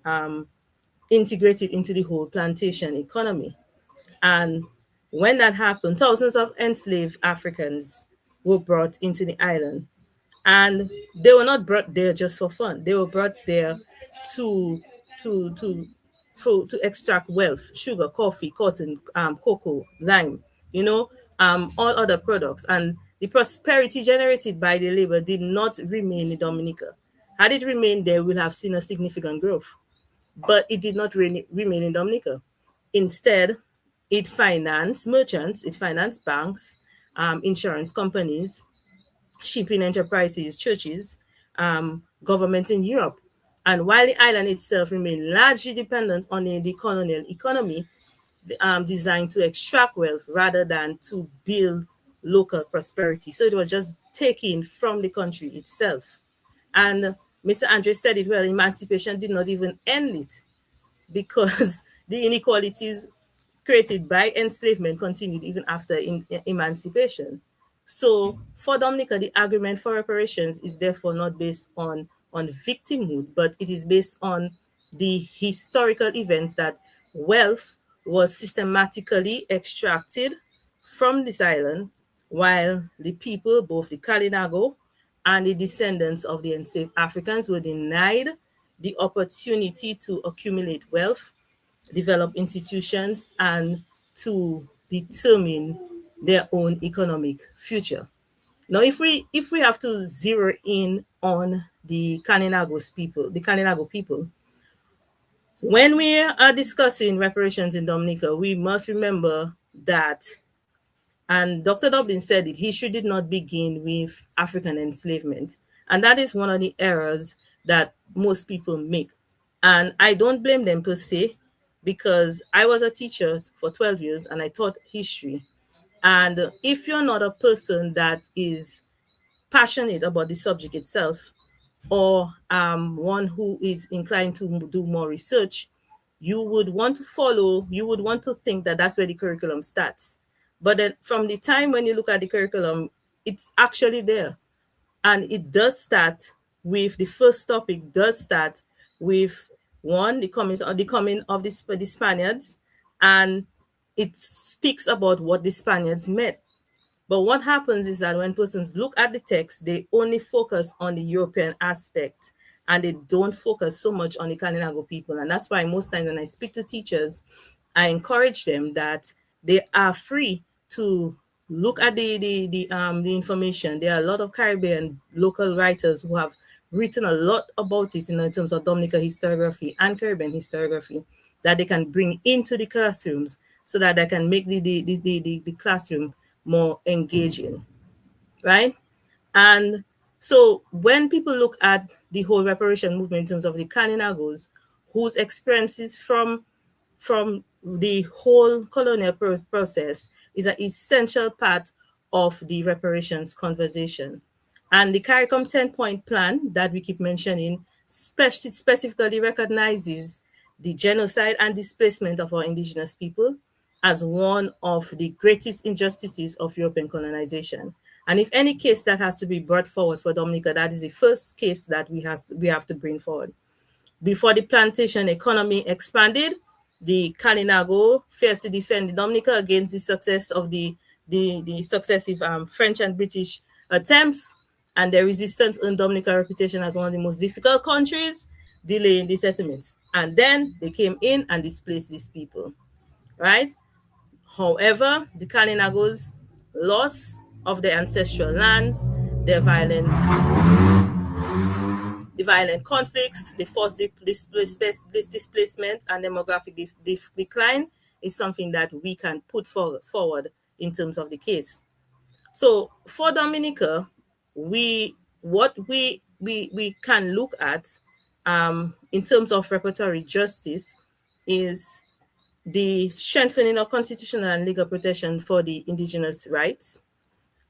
integrated into the whole plantation economy. And when that happened, thousands of enslaved Africans were brought into the island. And they were not brought there just for fun. They were brought there to to to to extract wealth, sugar, coffee, cotton, cocoa, lime, all other products. And the prosperity generated by the labor did not remain in Dominica. Had it remained there, we'd have seen a significant growth. But it did not remain in Dominica. Instead, it financed merchants, it financed banks, insurance companies, shipping enterprises, churches, governments in Europe. And while the island itself remained largely dependent on the colonial economy, designed to extract wealth rather than to build local prosperity. So it was just taken from the country itself. And Mr. Andre said it well, emancipation did not even end it, because the inequalities created by enslavement continued even after emancipation. So for Dominica, the argument for reparations is therefore not based on victimhood, but it is based on the historical events that wealth was systematically extracted from this island, while the people, both the Kalinago and the descendants of the enslaved Africans, were denied the opportunity to accumulate wealth, develop institutions, and to determine their own economic future. Now, if we have to zero in on the Kalinago people, when we are discussing reparations in Dominica, we must remember that, and Dr. Dublin said it, history did not begin with African enslavement. And that is one of the errors that most people make. And I don't blame them per se, because I was a teacher for 12 years and I taught history. And if you're not a person that is passionate about the subject itself, or one who is inclined to do more research, you would want to think that that's where the curriculum starts. But then from the time when you look at the curriculum, it's actually there. And it does start with the first topic, does start with one, the coming of the Spaniards, and it speaks about what the Spaniards meant. But what happens is that when persons look at the text, they only focus on the European aspect and they don't focus so much on the Kalinago people. And that's why most times when I speak to teachers, I encourage them that they are free to look at the information. There are a lot of Caribbean local writers who have written a lot about it in terms of Dominica historiography and Caribbean historiography that they can bring into the classrooms so that they can make the classroom more engaging, right? And so when people look at the whole reparation movement in terms of the Kalinagos, whose experiences from the whole colonial process is an essential part of the reparations conversation. And the CARICOM 10-point plan that we keep mentioning specifically recognizes the genocide and displacement of our indigenous people as one of the greatest injustices of European colonization. And if any case that has to be brought forward for Dominica, that is the first case that we have to bring forward. Before the plantation economy expanded, the Kalinago fiercely defended Dominica against the success of the successive French and British attempts, and their resistance earned Dominica a reputation as one of the most difficult countries, delaying the settlements. And then they came in and displaced these people, right? However, the Kalinagos' loss of their ancestral lands, their violent conflicts, the forced displacement, and demographic decline is something that we can put forward in terms of the case. So for Dominica, what we can look at in terms of reparatory justice is the strengthening of constitutional and legal protection for the indigenous rights.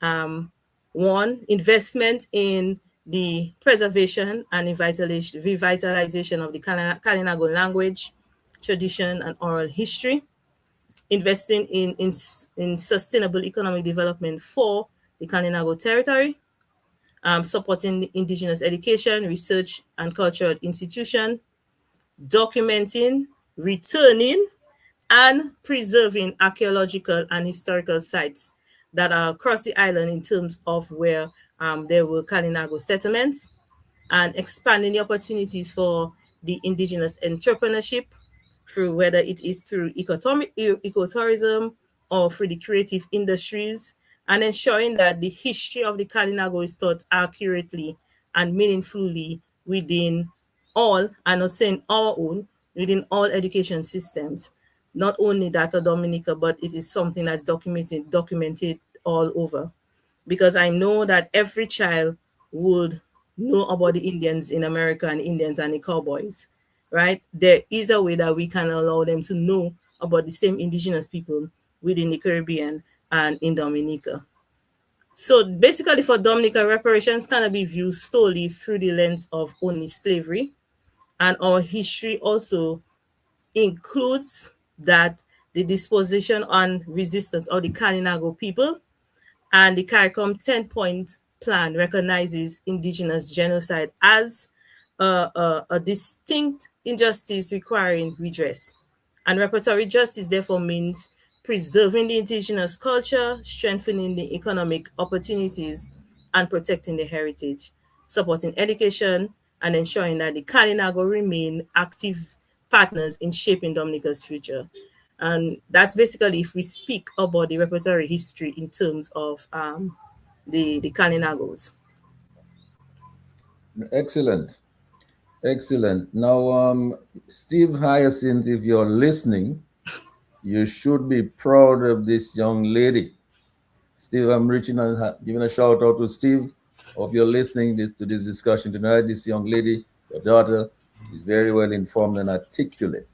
One, investment in the preservation and revitalization of the Kalinago language, tradition, and oral history. Investing in sustainable economic development for the Kalinago territory. Supporting the indigenous education, research, and cultural institution. Documenting, returning, and preserving archaeological and historical sites that are across the island in terms of where there were Kalinago settlements, and expanding the opportunities for the indigenous entrepreneurship through whether it is through ecotourism or through the creative industries, and ensuring that the history of the Kalinago is taught accurately and meaningfully within all, I'm not saying our own, within all education systems. Not only that of Dominica, but it is something that's documented all over. Because I know that every child would know about the Indians in America and Indians and the cowboys, right? There is a way that we can allow them to know about the same indigenous people within the Caribbean and in Dominica. So basically, for Dominica, reparations cannot be viewed solely through the lens of only slavery. And our history also includes that the disposition on resistance of the Kalinago people, and the CARICOM 10-point plan recognizes indigenous genocide as a distinct injustice requiring redress. And reparatory justice therefore means preserving the indigenous culture, strengthening the economic opportunities, and protecting the heritage, supporting education, and ensuring that the Kalinago remain active partners in shaping Dominica's future. And that's basically if we speak about the repertory history in terms of the Kalinagos. Excellent. Excellent. Now, Steve Hyacinth, if you're listening, you should be proud of this young lady. Steve, I'm reaching out, giving a shout out to Steve. Hope you're listening to this discussion tonight. This young lady, your daughter, is very well informed and articulate.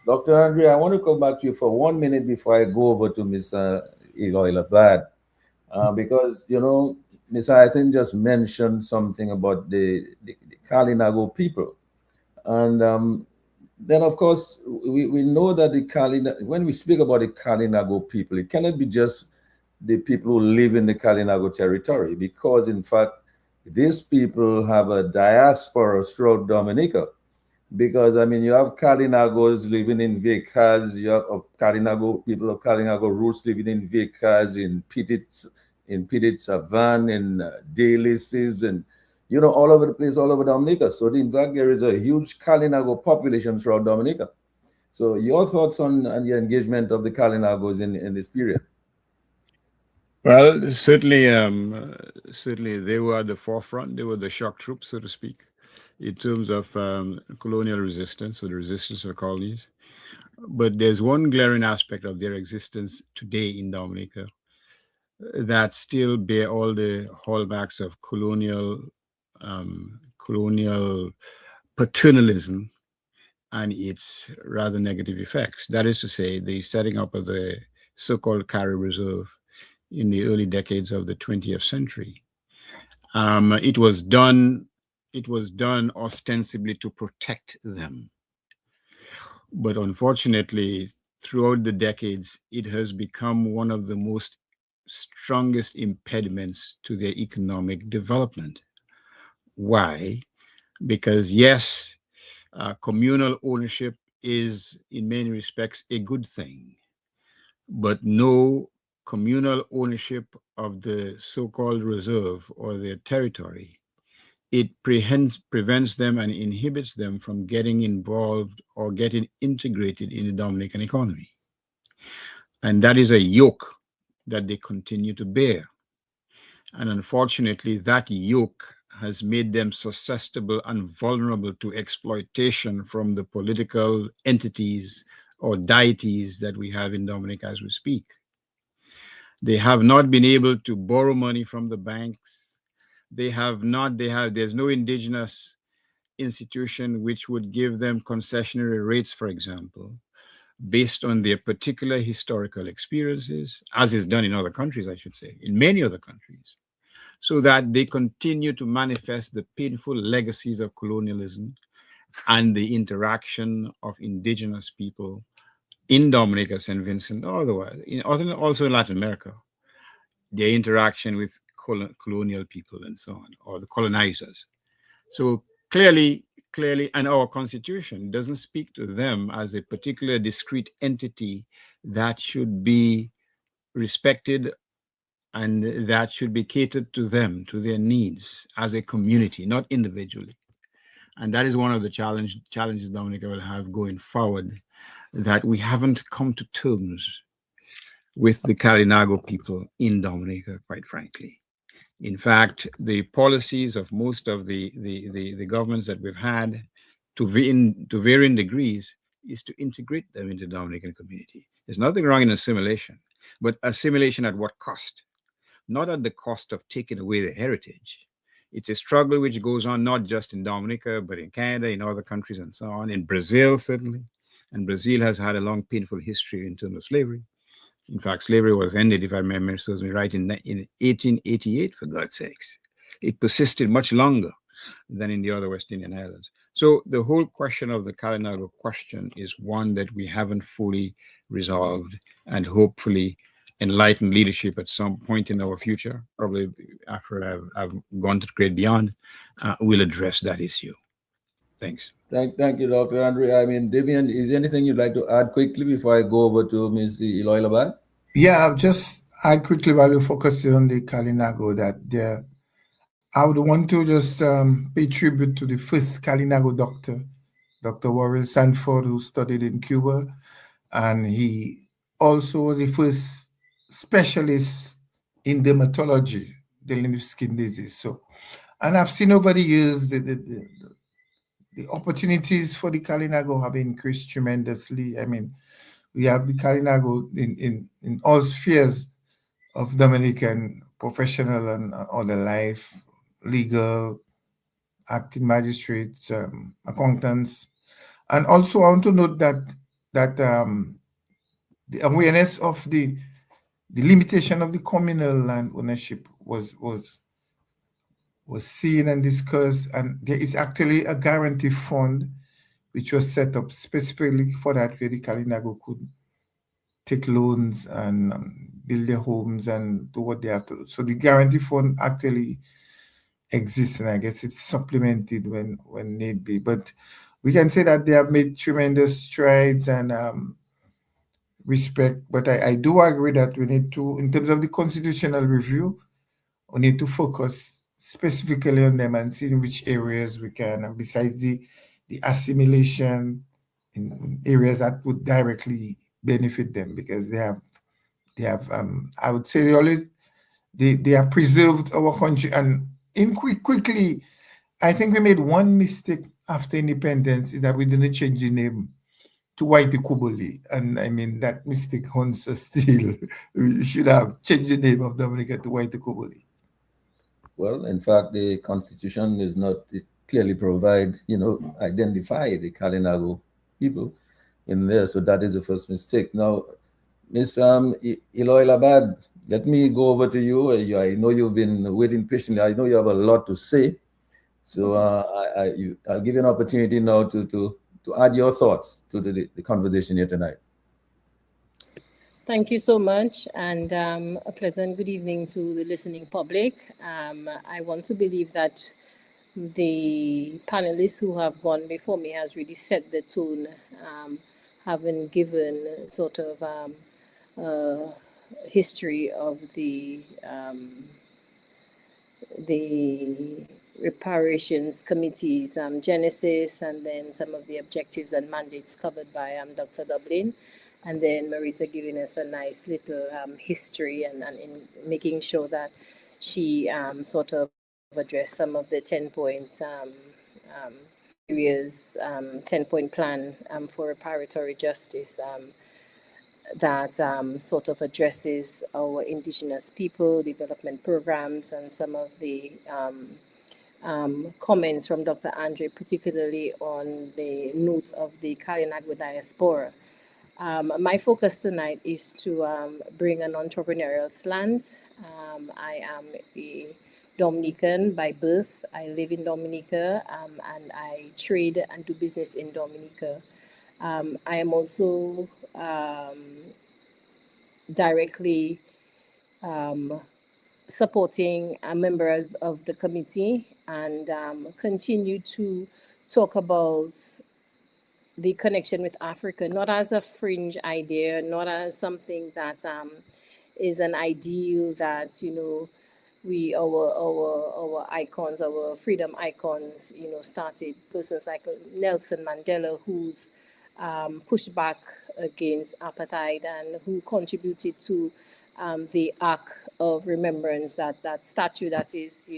Dr. Andre, I want to come back to you for 1 minute before I go over to Ms. Eloy Labad, because, you know, Ms. Hyacinth just mentioned something about the Kalinago people. And then, of course, we know that when we speak about the Kalinago people, it cannot be just the people who live in the Kalinago territory, because, in fact, these people have a diaspora throughout Dominica. Because, I mean, you have Kalinagos living in Vacas, you have Kalinago, people of Kalinago roots living in Vacas, in Petit Savan, in Dailies, and you know, all over the place, all over Dominica. So in fact, there is a huge Kalinago population throughout Dominica. So your thoughts on the engagement of the Kalinagos in this period? Well, certainly, certainly they were at the forefront. They were the shock troops, so to speak, in terms of colonial resistance or the resistance of colonies. But there's one glaring aspect of their existence today in Dominica that still bear all the hallmarks of colonial paternalism and its rather negative effects. That is to say, the setting up of the so-called Carib Reserve in the early decades of the 20th century. It was done ostensibly to protect them. But unfortunately, throughout the decades, it has become one of the most strongest impediments to their economic development. Why? Because yes, communal ownership is in many respects a good thing, but no communal ownership of the so-called reserve or their territory, it prevents them and inhibits them from getting involved or getting integrated in the Dominican economy. And that is a yoke that they continue to bear. And unfortunately, that yoke has made them susceptible and vulnerable to exploitation from the political entities or deities that we have in Dominica as we speak. They have not been able to borrow money from the banks. There's no indigenous institution which would give them concessionary rates, for example, based on their particular historical experiences, as is done in other countries, I should say, in many other countries, so that they continue to manifest the painful legacies of colonialism and the interaction of indigenous people in Dominica, St. Vincent, or otherwise, also in Latin America, their interaction with colonial people and so on, or the colonizers. So clearly, and our constitution doesn't speak to them as a particular discrete entity that should be respected and that should be catered to them, to their needs as a community, not individually. And that is one of the challenges Dominica will have going forward, that we haven't come to terms with the Kalinago people in Dominica, quite frankly. In fact, the policies of most of the governments that we've had to varying degrees is to integrate them into the Dominican community. There's nothing wrong in assimilation, but assimilation at what cost? Not at the cost of taking away the heritage. It's a struggle which goes on not just in Dominica, but in Canada, in other countries, and so on. In Brazil, certainly. And Brazil has had a long, painful history in terms of slavery. In fact, slavery was ended, if I remember serves me right, in 1888, for God's sakes. It persisted much longer than in the other West Indian islands. So the whole question of the Kalinago question is one that we haven't fully resolved, and hopefully enlightened leadership at some point in our future, probably after I've gone to the great beyond, will address that issue. Thanks. Thank you, Dr. Andre. I mean, Damien, is there anything you'd like to add quickly before I go over to Ms. Eloy Laban? Yeah, I'll just add quickly while you focus on the Kalinago that I would want to just pay tribute to the first Kalinago doctor, Dr. Warren Sanford, who studied in Cuba. And he also was the first specialist in dermatology, dealing with skin disease. So, and I've seen over the years the opportunities for the Kalinago have increased tremendously. I mean, we have the Kalinago in all spheres of Dominican professional and other life, legal, acting magistrates, accountants. And also I want to note that the awareness of the limitation of the communal land ownership was seen and discussed, and there is actually a guarantee fund which was set up specifically for that, where the Kalinago could take loans and build their homes and do what they have to do. So the guarantee fund actually exists, and I guess it's supplemented when need be. But we can say that they have made tremendous strides and respect. But I do agree that we need to, in terms of the constitutional review, we need to focus specifically on them and see in which areas we can, and besides the assimilation in areas that would directly benefit them, because they have I would say they have preserved our country. And in quickly, I think we made one mistake after independence, is that we didn't change the name to Waitukubuli. And I mean, that mistake haunts us still. We should have changed the name of Dominica to Waitukubuli. Well, in fact, the Constitution is not clearly provide, identify the Kalinago people in there. So that is the first mistake. Now, Ms. Eloy Laban, let me go over to you. I know you've been waiting patiently. I know you have a lot to say. So I'll give you an opportunity now to add your thoughts to the conversation here tonight. Thank you so much, and a pleasant good evening to the listening public. I want to believe that the panelists who have gone before me has really set the tone, having given sort of history of the reparations committee's genesis, and then some of the objectives and mandates covered by Dr. Dublin. And then Marita giving us a nice little history and in making sure that she sort of addressed some of the 10-point areas, 10-point plan for reparatory justice that sort of addresses our indigenous people, development programs, and some of the comments from Dr. Andre, particularly on the note of the Kalinago diaspora. My focus tonight is to bring an entrepreneurial slant. I am a Dominican by birth. I live in Dominica and I trade and do business in Dominica. I am also directly supporting a member of the committee, and continue to talk about the connection with Africa, not as a fringe idea, not as something that is an ideal that, we, our icons, our freedom icons, started. Persons like Nelson Mandela, who's pushed back against apartheid and who contributed to the Ark of Remembrance, that statue that is,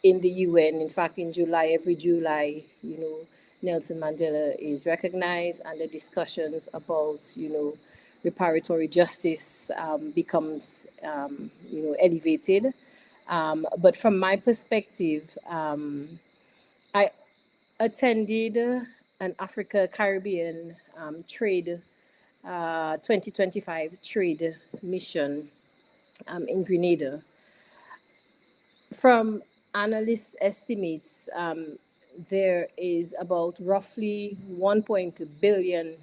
in the UN. In fact, in July, every July, Nelson Mandela is recognized, and the discussions about, reparatory justice becomes, elevated. But from my perspective, I attended an Africa Caribbean trade 2025 trade mission in Grenada. From analyst estimates, there is about roughly $1 billion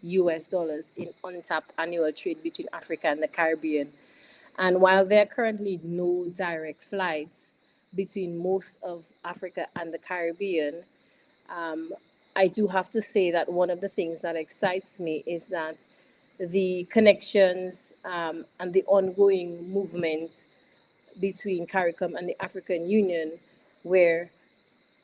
US dollars in untapped annual trade between Africa and the Caribbean. And while there are currently no direct flights between most of Africa and the Caribbean, I do have to say that one of the things that excites me is that the connections and the ongoing movement between CARICOM and the African Union, where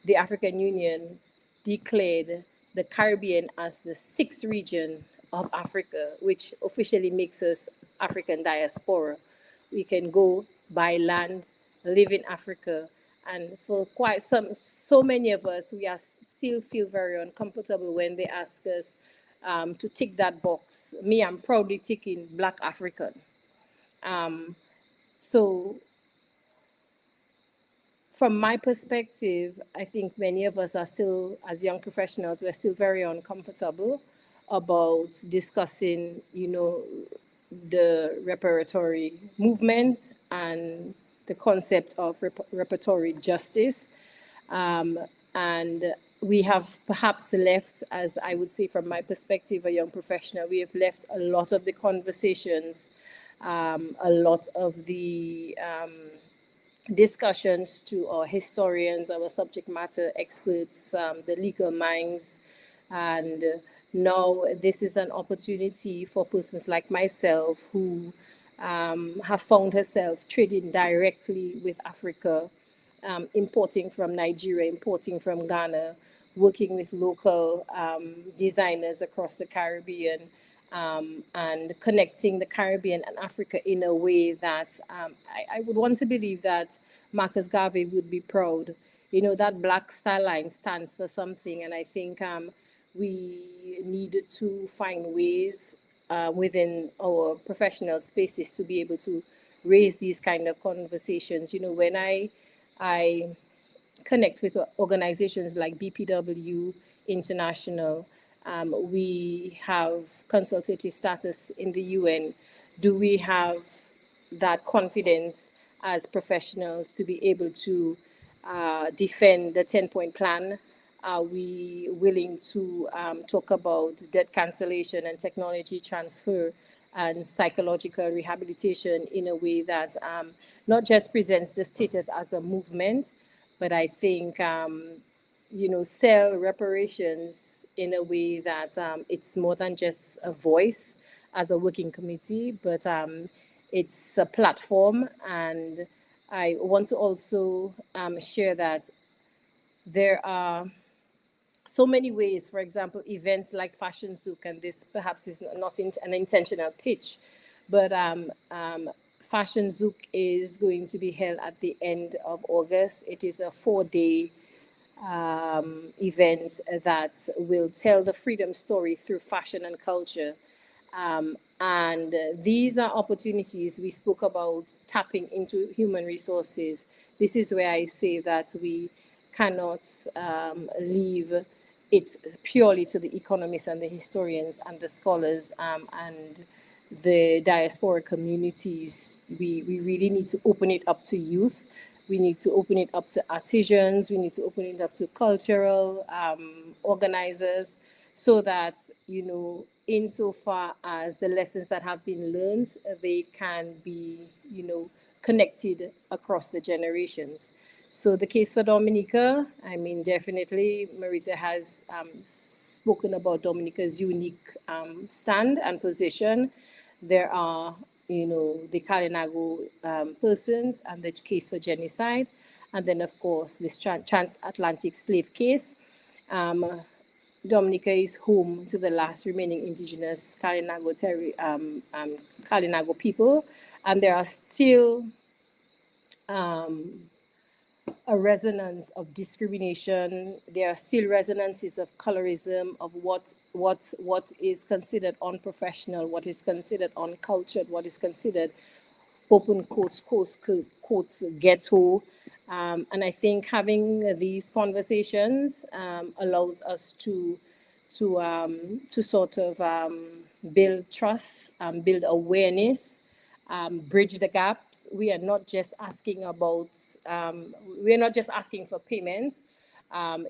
the African Union declared the Caribbean as the sixth region of Africa, which officially makes us African diaspora. We can go by land, live in Africa, and for quite so many of us, we are still feel very uncomfortable when they ask us to tick that box. Me, I'm proudly ticking Black African. So from my perspective, I think many of us are still, as young professionals, we're still very uncomfortable about discussing, the reparatory movement and the concept of reparatory justice. And we have perhaps left, as I would say from my perspective, a young professional, we have left a lot of the conversations, a lot of the discussions to our historians, our subject matter experts, the legal minds. And now this is an opportunity for persons like myself who have found herself trading directly with Africa, importing from Nigeria, importing from Ghana, working with local designers across the Caribbean, and connecting the Caribbean and Africa in a way that I would want to believe that Marcus Garvey would be proud. That black star line stands for something, and I think we need to find ways within our professional spaces to be able to raise these kind of conversations. When I connect with organizations like BPW International, we have consultative status in the UN. Do we have that confidence as professionals to be able to defend the 10-point plan? Are we willing to talk about debt cancellation and technology transfer and psychological rehabilitation in a way that not just presents the status as a movement, but I think sell reparations in a way that it's more than just a voice as a working committee, but it's a platform. And I want to also share that there are so many ways, for example, events like Fashion Zouk, and this perhaps is not an intentional pitch, but Fashion Zouk is going to be held at the end of August. It is a 4-day event that will tell the freedom story through fashion and culture. And these are opportunities. We spoke about tapping into human resources. This is where I say that we cannot leave it purely to the economists and the historians and the scholars and the diaspora communities. We really need to open it up to youth. We need to open it up to artisans. We need to open it up to cultural organizers, so that, insofar as the lessons that have been learned, they can be, connected across the generations. So the case for Dominica, definitely Marita has spoken about Dominica's unique stand and position. There are, the Kalinago persons and the case for genocide. And then, of course, this transatlantic slave case. Dominica is home to the last remaining indigenous Kalinago people. And there are still a resonance of discrimination. There are still resonances of colorism, of what is considered unprofessional, what is considered uncultured, what is considered open quotes, ghetto. And I think having these conversations allows us to sort of build trust, build awareness, bridge the gaps. We are not just asking for payment.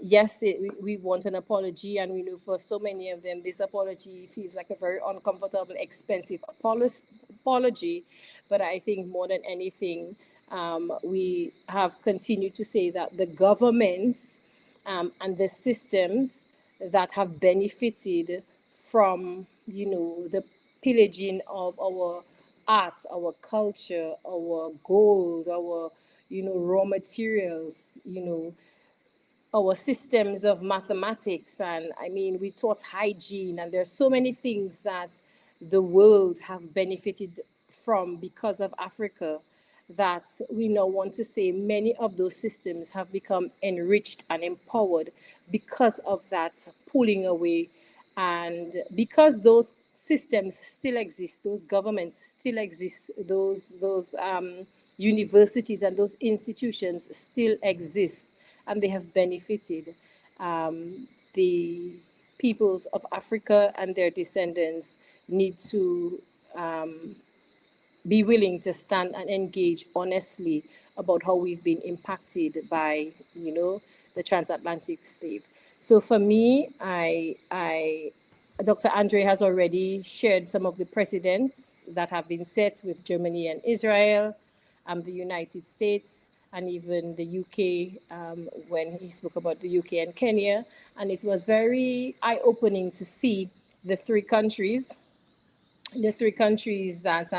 Yes, we want an apology, and we know for so many of them, this apology feels like a very uncomfortable, expensive apology. But I think more than anything, we have continued to say that the governments and the systems that have benefited from, the pillaging of our art, our culture, our gold, our, raw materials, our systems of mathematics. And I mean, we taught hygiene, and there's so many things that the world have benefited from because of Africa, that we now want to say many of those systems have become enriched and empowered because of that pulling away. And because those systems still exist, those governments still exist, those universities and those institutions still exist, and they have benefited the peoples of Africa, and their descendants need to be willing to stand and engage honestly about how we've been impacted by, the transatlantic slave. So for me, Dr. Andre has already shared some of the precedents that have been set with Germany and Israel, the United States, and even the UK, when he spoke about the UK and Kenya. And it was very eye-opening to see the three countries that,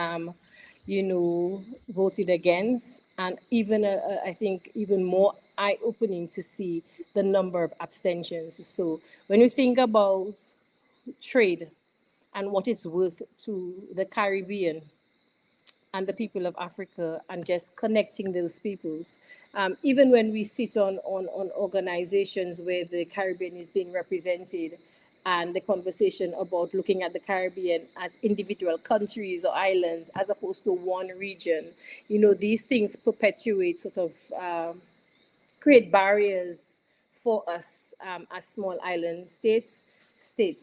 voted against, and even, I think, even more eye-opening to see the number of abstentions. So when you think about trade and what it's worth to the Caribbean and the people of Africa, and just connecting those peoples. Even when we sit on organizations where the Caribbean is being represented, and the conversation about looking at the Caribbean as individual countries or islands as opposed to one region, these things perpetuate, sort of create barriers for us as small island states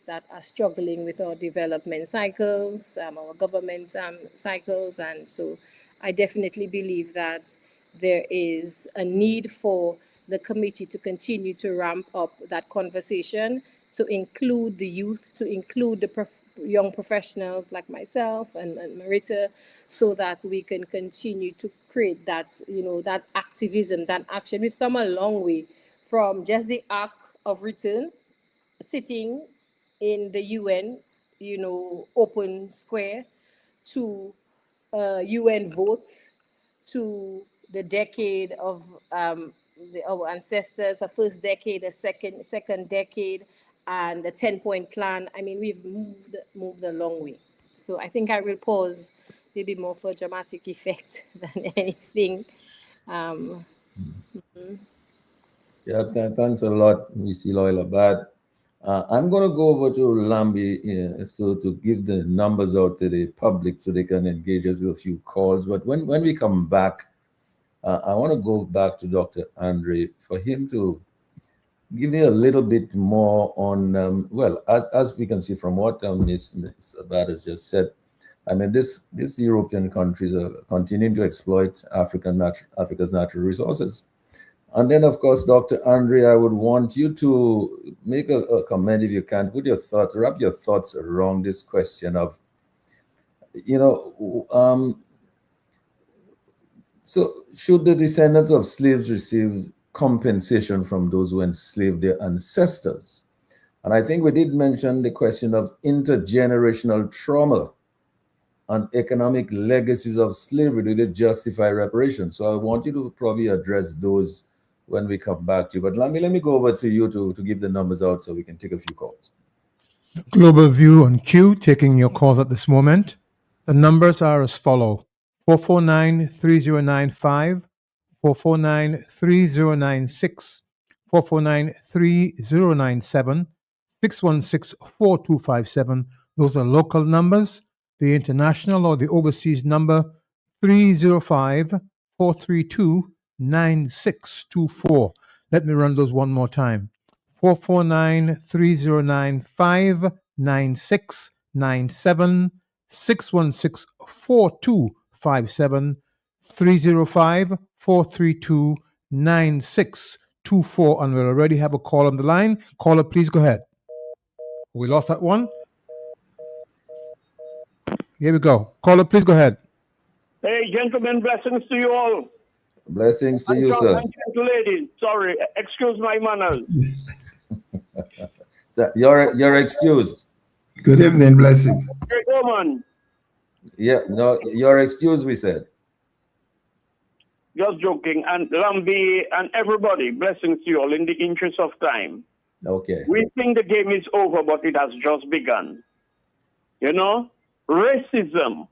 that are struggling with our development cycles, our government cycles. And so I definitely believe that there is a need for the committee to continue to ramp up that conversation, to include the youth, to include the young professionals like myself and Marita, so that we can continue to create that, that activism, that action. We've come a long way from just the Ark of Return, sitting in the UN, open square, to UN votes, to the decade of our ancestors, a first decade, a second decade, and the 10-point plan. I mean, we've moved a long way. So I think I will pause, maybe more for dramatic effect than anything. Yeah, thanks a lot, Ms. Eloy Labat. I'm going to go over to Lambi so to give the numbers out to the public so they can engage us with a few calls. But when we come back, I want to go back to Dr. Andre for him to give me a little bit more on, well, as we can see from what Ms. Labat has just said, I mean, these European countries are continuing to exploit Africa's natural resources. And then, of course, Dr. Andre, I would want you to make a comment, if you can, put your thoughts, wrap your thoughts around this question of, so should the descendants of slaves receive compensation from those who enslaved their ancestors? And I think we did mention the question of intergenerational trauma and economic legacies of slavery. Do they justify reparations? So I want you to probably address those when we come back to you. But let me go over to you to give the numbers out so we can take a few calls. Global View on Q, taking your calls at this moment. The numbers are as follow: 449-3095, 449-3096, 449-3097, 616-4257. Those are local numbers. The international or the overseas number, 449-309-5624. Let me run those one more time. 449-309-59697, 616-4257, 305-432-9624. And we already have a call on the line. Caller, please go ahead. We lost that one. Here we go. Caller, please go ahead. Hey, gentlemen, blessings to you all. Blessings to you, sir. And ladies, sorry, excuse my manners. You're excused. Good evening, blessing. Great woman. Yeah, no, you're excused, we said. Just joking. And Lambi and everybody, blessings to you all in the interest of time. Okay. We think the game is over, but it has just begun. You know, racism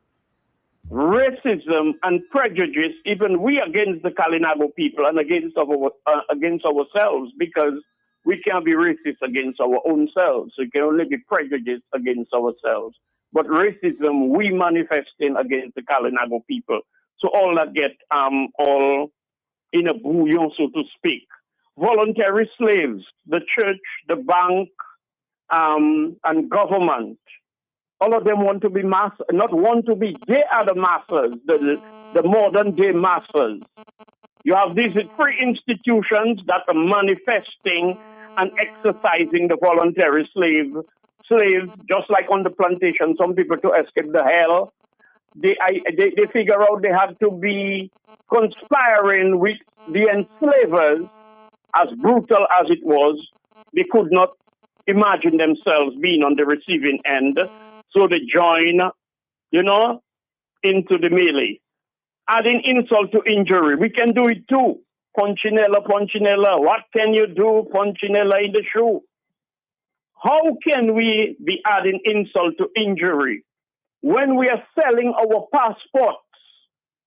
and prejudice, even we against the Kalinago people and against ourselves, because we can't be racist against our own selves. We can only be prejudiced against ourselves. But racism, we manifesting against the Kalinago people. So all that get all in a bouillon, so to speak. Voluntary slaves, the church, the bank, and government. All of them want to be masters, not want to be, they are the masters, the modern day masters. You have these three institutions that are manifesting and exercising the voluntary slaves, just like on the plantation, some people to escape the hell. They figure out they have to be conspiring with the enslavers, as brutal as it was. They could not imagine themselves being on the receiving end. So they join, you know, into the melee. Adding insult to injury. We can do it too. Punchinella. What can you do? Punchinella in the shoe. How can we be adding insult to injury when we are selling our passports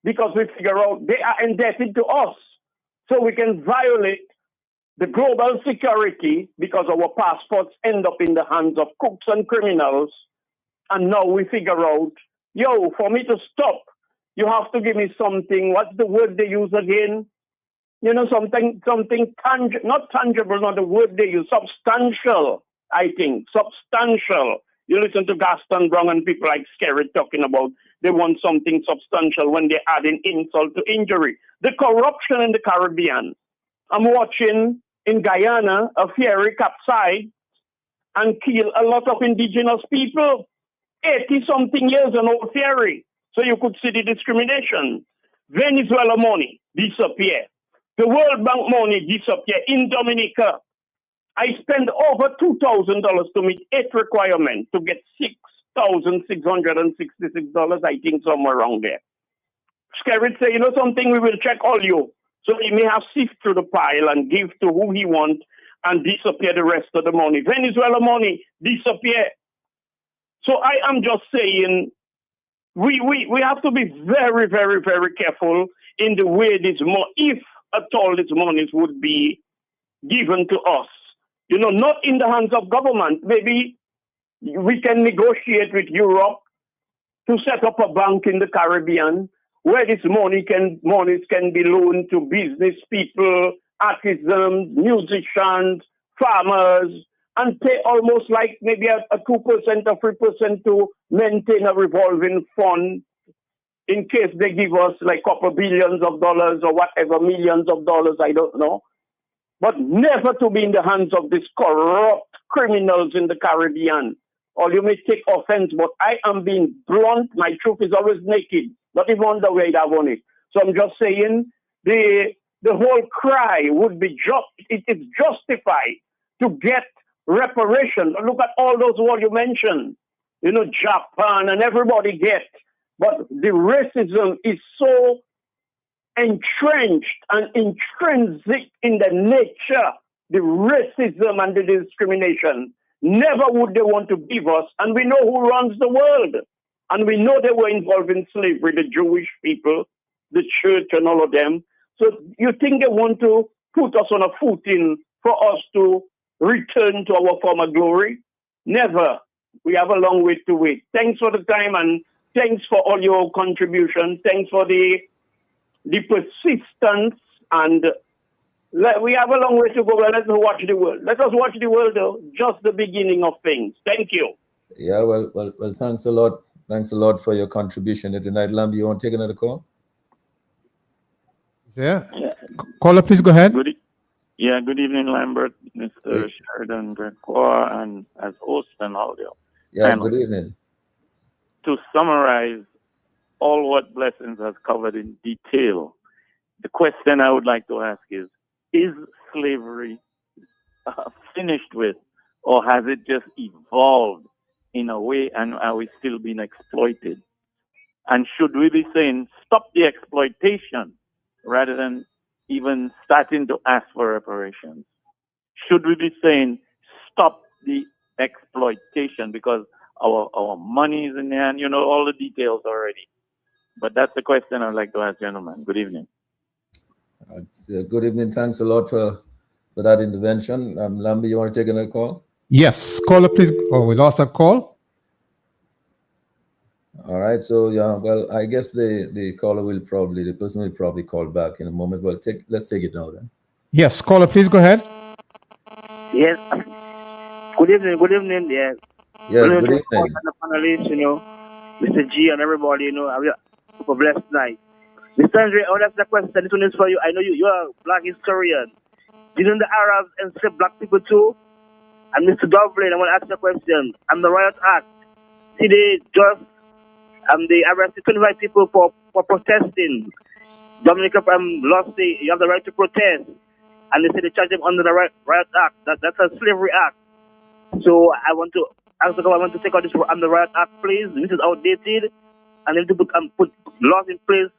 because we figure out they are indebted to us? So we can violate the global security because our passports end up in the hands of crooks and criminals. And now we figure out, for me to stop, you have to give me something. What's the word they use again? You know, something tangible, not tangible, not the word they use, substantial, I think, substantial. You listen to Gaston Brown and people like Skerritt talking about they want something substantial when they're adding insult to injury. The corruption in the Caribbean. I'm watching in Guyana, a ferry capsized and killed a lot of indigenous people. 80-something years, an old ferry. So you could see the discrimination. Venezuela money disappear. The World Bank money disappear. In Dominica, I spend over $2,000 to meet 8 requirements to get $6,666, I think somewhere around there. Skerritt say, you know something, we will check all you. So he may have sift through the pile and give to who he wants and disappear the rest of the money. Venezuela money disappear. So I am just saying, we have to be very, very, very careful in the way this money, if at all these monies would be given to us. You know, not in the hands of government. Maybe we can negotiate with Europe to set up a bank in the Caribbean where this monies can be loaned to business people, artisans, musicians, farmers, and pay almost like maybe a 2% or 3% to maintain a revolving fund in case they give us like a couple billions of dollars or whatever, millions of dollars, I don't know. But never to be in the hands of these corrupt criminals in the Caribbean. Or you may take offense, but I am being blunt. My truth is always naked, not even on the way I want it. So I'm just saying the whole cry would be it is justified to get reparation. Look at all those what you mentioned. You know, Japan and everybody get. But the racism is so entrenched and intrinsic in the nature, the racism and the discrimination. Never would they want to give us. And we know who runs the world. And we know they were involved in slavery, the Jewish people, the church and all of them. So you think they want to put us on a footing for us to return to our former glory? Never. We have a long way to wait. Thanks for the time and Thanks for all your contributions. Thanks for the persistence, and we have a long way to go. But let's watch the world. Let us watch the world, though. Just the beginning of things. Thank you. Yeah, well, thanks a lot. Thanks a lot for your contribution tonight. Lamb, you want to take another call? Yeah. Caller, please go ahead. Good evening, Lambert, Mr. Sheridan Gregoire, and as host and audio. Yeah, good evening. To summarize all what Blessings has covered in detail, the question I would like to ask is slavery finished with, or has it just evolved in a way, and are we still being exploited? And should we be saying stop the exploitation rather than even starting to ask for reparations? Should we be saying stop the exploitation because our money is in the hand? You know all the details already. But that's the question I'd like to ask, gentlemen. Good evening. Good evening. Thanks a lot for that intervention. Lambi, you want to take another call? Yes. Caller, please. Oh, we lost that call. All right. So yeah, well, I guess the person will probably call back in a moment. Well, let's take it now then. Yes. Caller, please go ahead. Yes. Good evening. Yeah. Yes, good evening. And the panelists, Mr. G and everybody, have a blessed night. Mr. Andre, I want to ask the question. This one is for you. I know you are a black historian. Didn't the Arabs enslave black people too? And Mr. Dublin, I want to ask the question. And the Riot Act, see they just they arrested 25 people for protesting. Dominica lost you have the right to protest. And they say they charge them under the Riot Act. That's a slavery act. So I want to ask the government to take out this on the Riot Act, please. This is outdated. And then to put laws in place,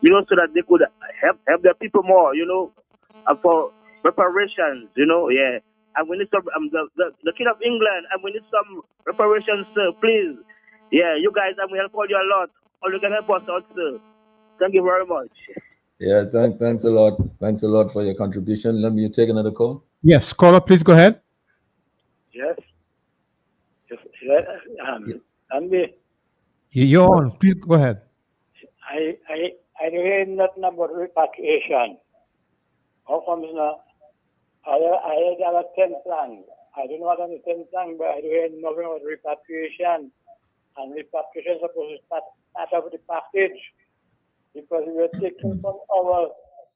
so that they could help their people more, for reparations, yeah. And we need some, the King of England, and we need some reparations, sir, please. Yeah, you guys, and we help all you a lot. All you can help us out, sir. Thank you very much. Yeah, thanks a lot. Thanks a lot for your contribution. Let me take another call. Yes, caller, please go ahead. Yes. You're on. Please go ahead. I don't hear nothing about repatriation. How come I have a 10 plan. I don't know what the 10 plan, but I don't hear nothing about repatriation. And repatriation is supposed to start out of the package. Because we are taking from our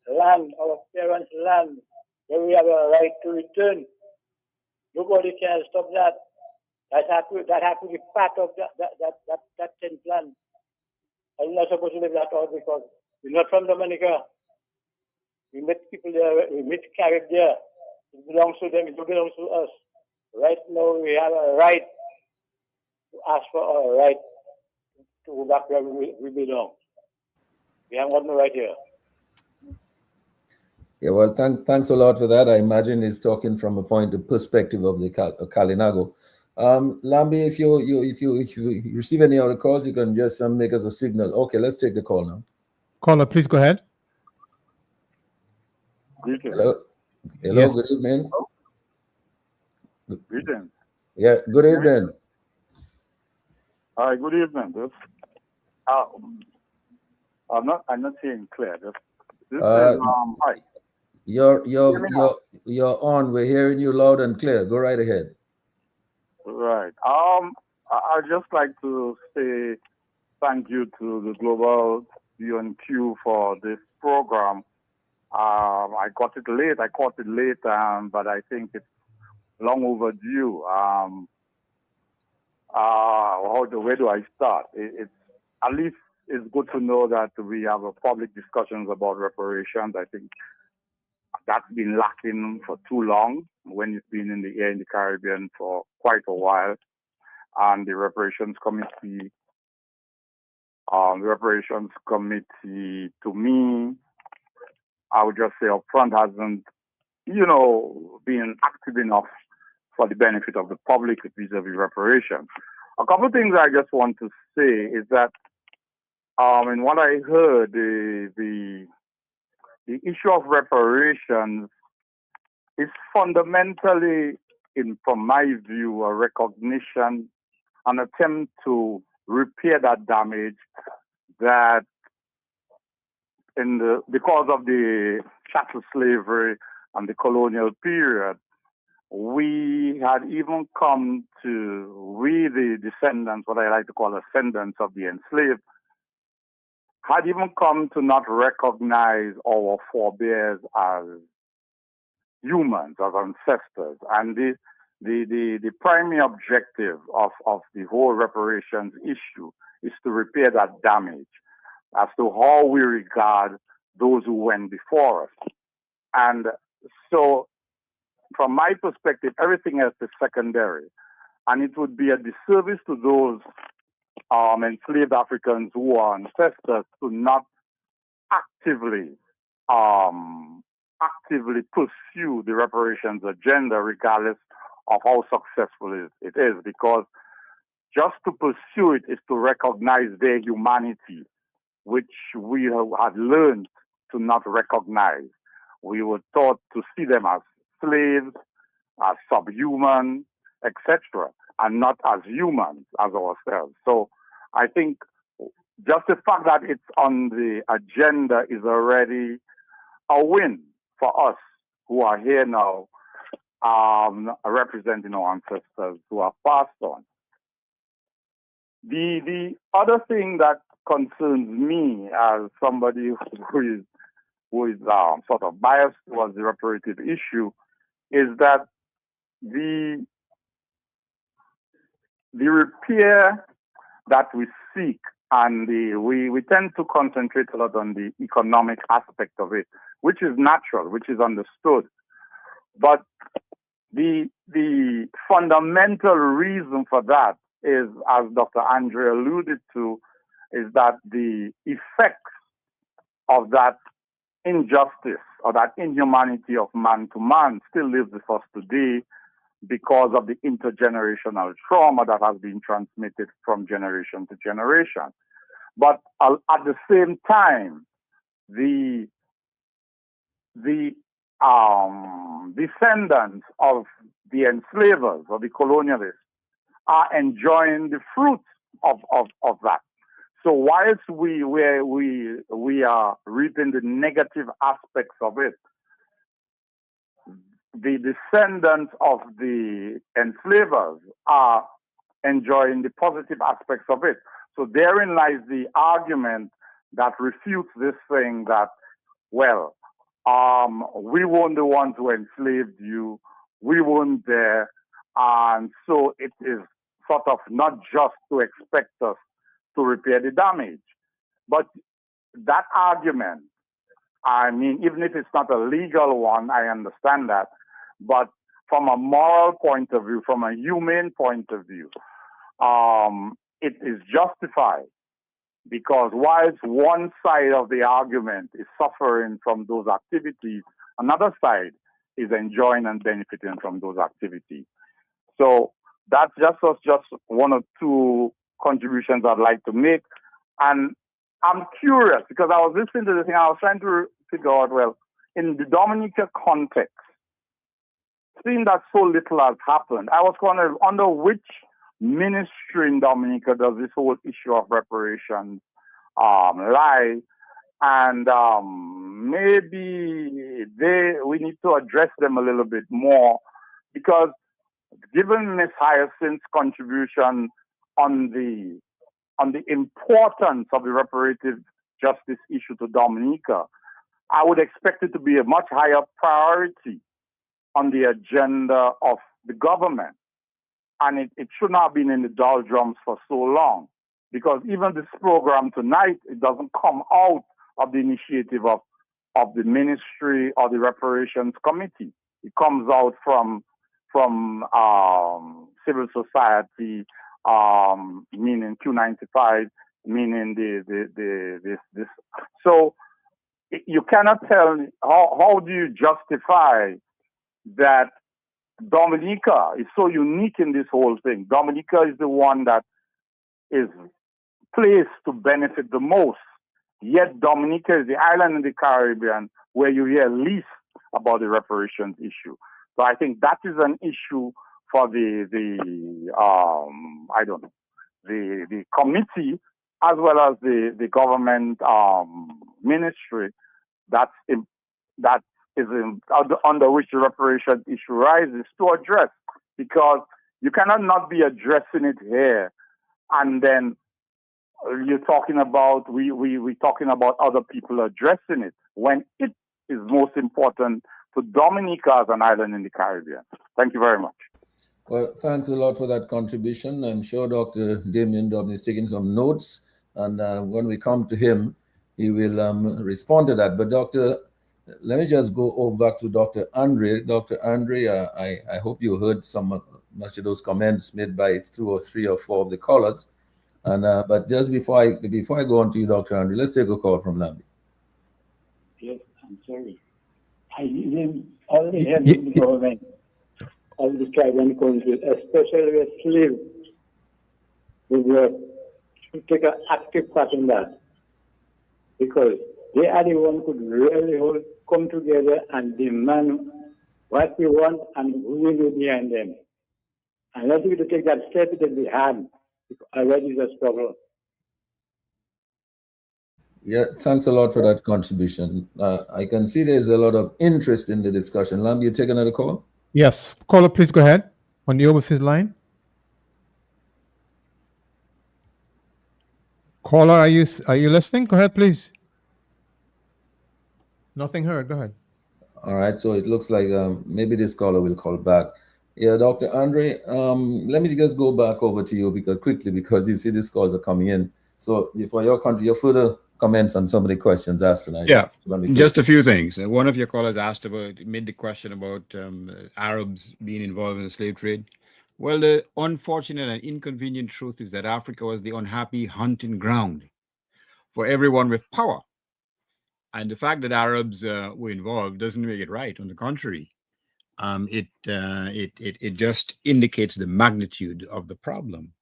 land, our parents' land, where we have a right to return. Nobody can stop that. That has to be part of that 10 plan. I'm not supposed to leave that out because we're not from Dominica. We met people there, we met Carib there. It belongs to them, it belongs to us. Right now we have a right to ask for our right to go back where we belong. We haven't got no right here. Yeah, well, thanks a lot for that. I imagine he's talking from the perspective of the Kalinago. Lambi, if you receive any other calls, you can just make us a signal. Okay, let's take the call now. Caller, please go ahead. Hello, yes. Good evening. Good evening. Yeah, good evening. Hi, good evening. I'm not saying clear. Hi. You're on. We're hearing you loud and clear. Go right ahead. Right. I'd just like to say thank you to the Global UNQ for this program. I caught it late, but I think it's long overdue. Where do I start? It's at least it's good to know that we have a public discussions about reparations. I think that's been lacking for too long when it's been in the air in the Caribbean for quite a while. And the reparations committee, to me, I would just say up front hasn't, been active enough for the benefit of the public vis-a-vis reparations. A couple of things I just want to say is that in what I heard, the issue of reparations is fundamentally, from my view, a recognition, an attempt to repair that damage that because of the chattel slavery and the colonial period, we had even come to, we the descendants, what I like to call ascendants of the enslaved, had even come to not recognize our forebears as humans, as ancestors. And the primary objective of the whole reparations issue is to repair that damage as to how we regard those who went before us. And so, from my perspective, everything else is secondary. And it would be a disservice to those enslaved Africans who are ancestors to not actively pursue the reparations agenda, regardless of how successful it is, because just to pursue it is to recognize their humanity, which we had learned to not recognize. We were taught to see them as slaves, as subhuman, etc., and not as humans, as ourselves. So I think just the fact that it's on the agenda is already a win for us who are here now, representing our ancestors who have passed on. The other thing that concerns me as somebody who is sort of biased towards the reparative issue is that the repair that we seek and we tend to concentrate a lot on the economic aspect of it, which is natural, which is understood. But the fundamental reason for that is, as Dr. Andre alluded to, is that the effects of that injustice or that inhumanity of man to man still lives with us today because of the intergenerational trauma that has been transmitted from generation to generation. But at the same time, the descendants of the enslavers or the colonialists are enjoying the fruits of that. So whilst we are reaping the negative aspects of it, the descendants of the enslavers are enjoying the positive aspects of it. So therein lies the argument that refutes this thing that, well, we weren't the ones who enslaved you, we weren't there, and so it is sort of not just to expect us to repair the damage. But that argument, I mean, even if it's not a legal one, I understand that. But from a moral point of view, from a humane point of view, it is justified. Because whilst one side of the argument is suffering from those activities, another side is enjoying and benefiting from those activities. So that's just one or two contributions I'd like to make. And I'm curious because I was listening to this thing, I was trying to figure out, well, in the Dominica context, seeing that so little has happened, I was wondering under which ministry in Dominica does this whole issue of reparations lie? And maybe we need to address them a little bit more, because given Ms. Hyacinth's contribution on the importance of the reparative justice issue to Dominica, I would expect it to be a much higher priority on the agenda of the government. And it should not have been in the doldrums for so long, because even this program tonight, it doesn't come out of the initiative of the ministry or the reparations committee. It comes out from civil society, meaning Q95, meaning this. So you cannot tell me, how do you justify that Dominica is so unique in this whole thing? Dominica is the one that is placed to benefit the most. Yet Dominica is the island in the Caribbean where you hear least about the reparations issue. So I think that is an issue for the the committee as well as the government ministry that is under which the reparation issue rises to address, because you cannot not be addressing it here and then you're talking about we talking about other people addressing it when it is most important to Dominica as an island in the Caribbean. Thank you very much. Well, thanks a lot for that contribution. I'm sure Dr. Damien Dublin is taking some notes, and when we come to him, he will respond to that. But Doctor, let me just go over back to Dr. Andre. Dr. Andre, I hope you heard much of those comments made by 2 or 3 or 4 of the callers. And but just before I go on to you, Dr. Andre, let's take a call from Nambi. Yes, I'm sorry. I didn't only have the government of the tribal countries, especially the slaves, who were to take an active part in that, because they are the ones who could really come together and demand what we want and who will be behind them. Unless we to take that step, it will be hard. Already is a struggle. Yeah, thanks a lot for that contribution. I can see there's a lot of interest in the discussion. Lamb, you take another call? Yes. Caller, please go ahead on the overseas line. Caller, are you listening? Go ahead, please. Nothing heard. Go ahead. All right. So it looks like maybe this caller will call back. Yeah, Dr. Andre, let me just go back over to you because you see these calls are coming in. So for your further comments on some of the questions asked tonight. Yeah, just a few things. One of your callers made the question about Arabs being involved in the slave trade. Well, the unfortunate and inconvenient truth is that Africa was the unhappy hunting ground for everyone with power. And the fact that Arabs were involved doesn't make it right. On the contrary, it just indicates the magnitude of the problem.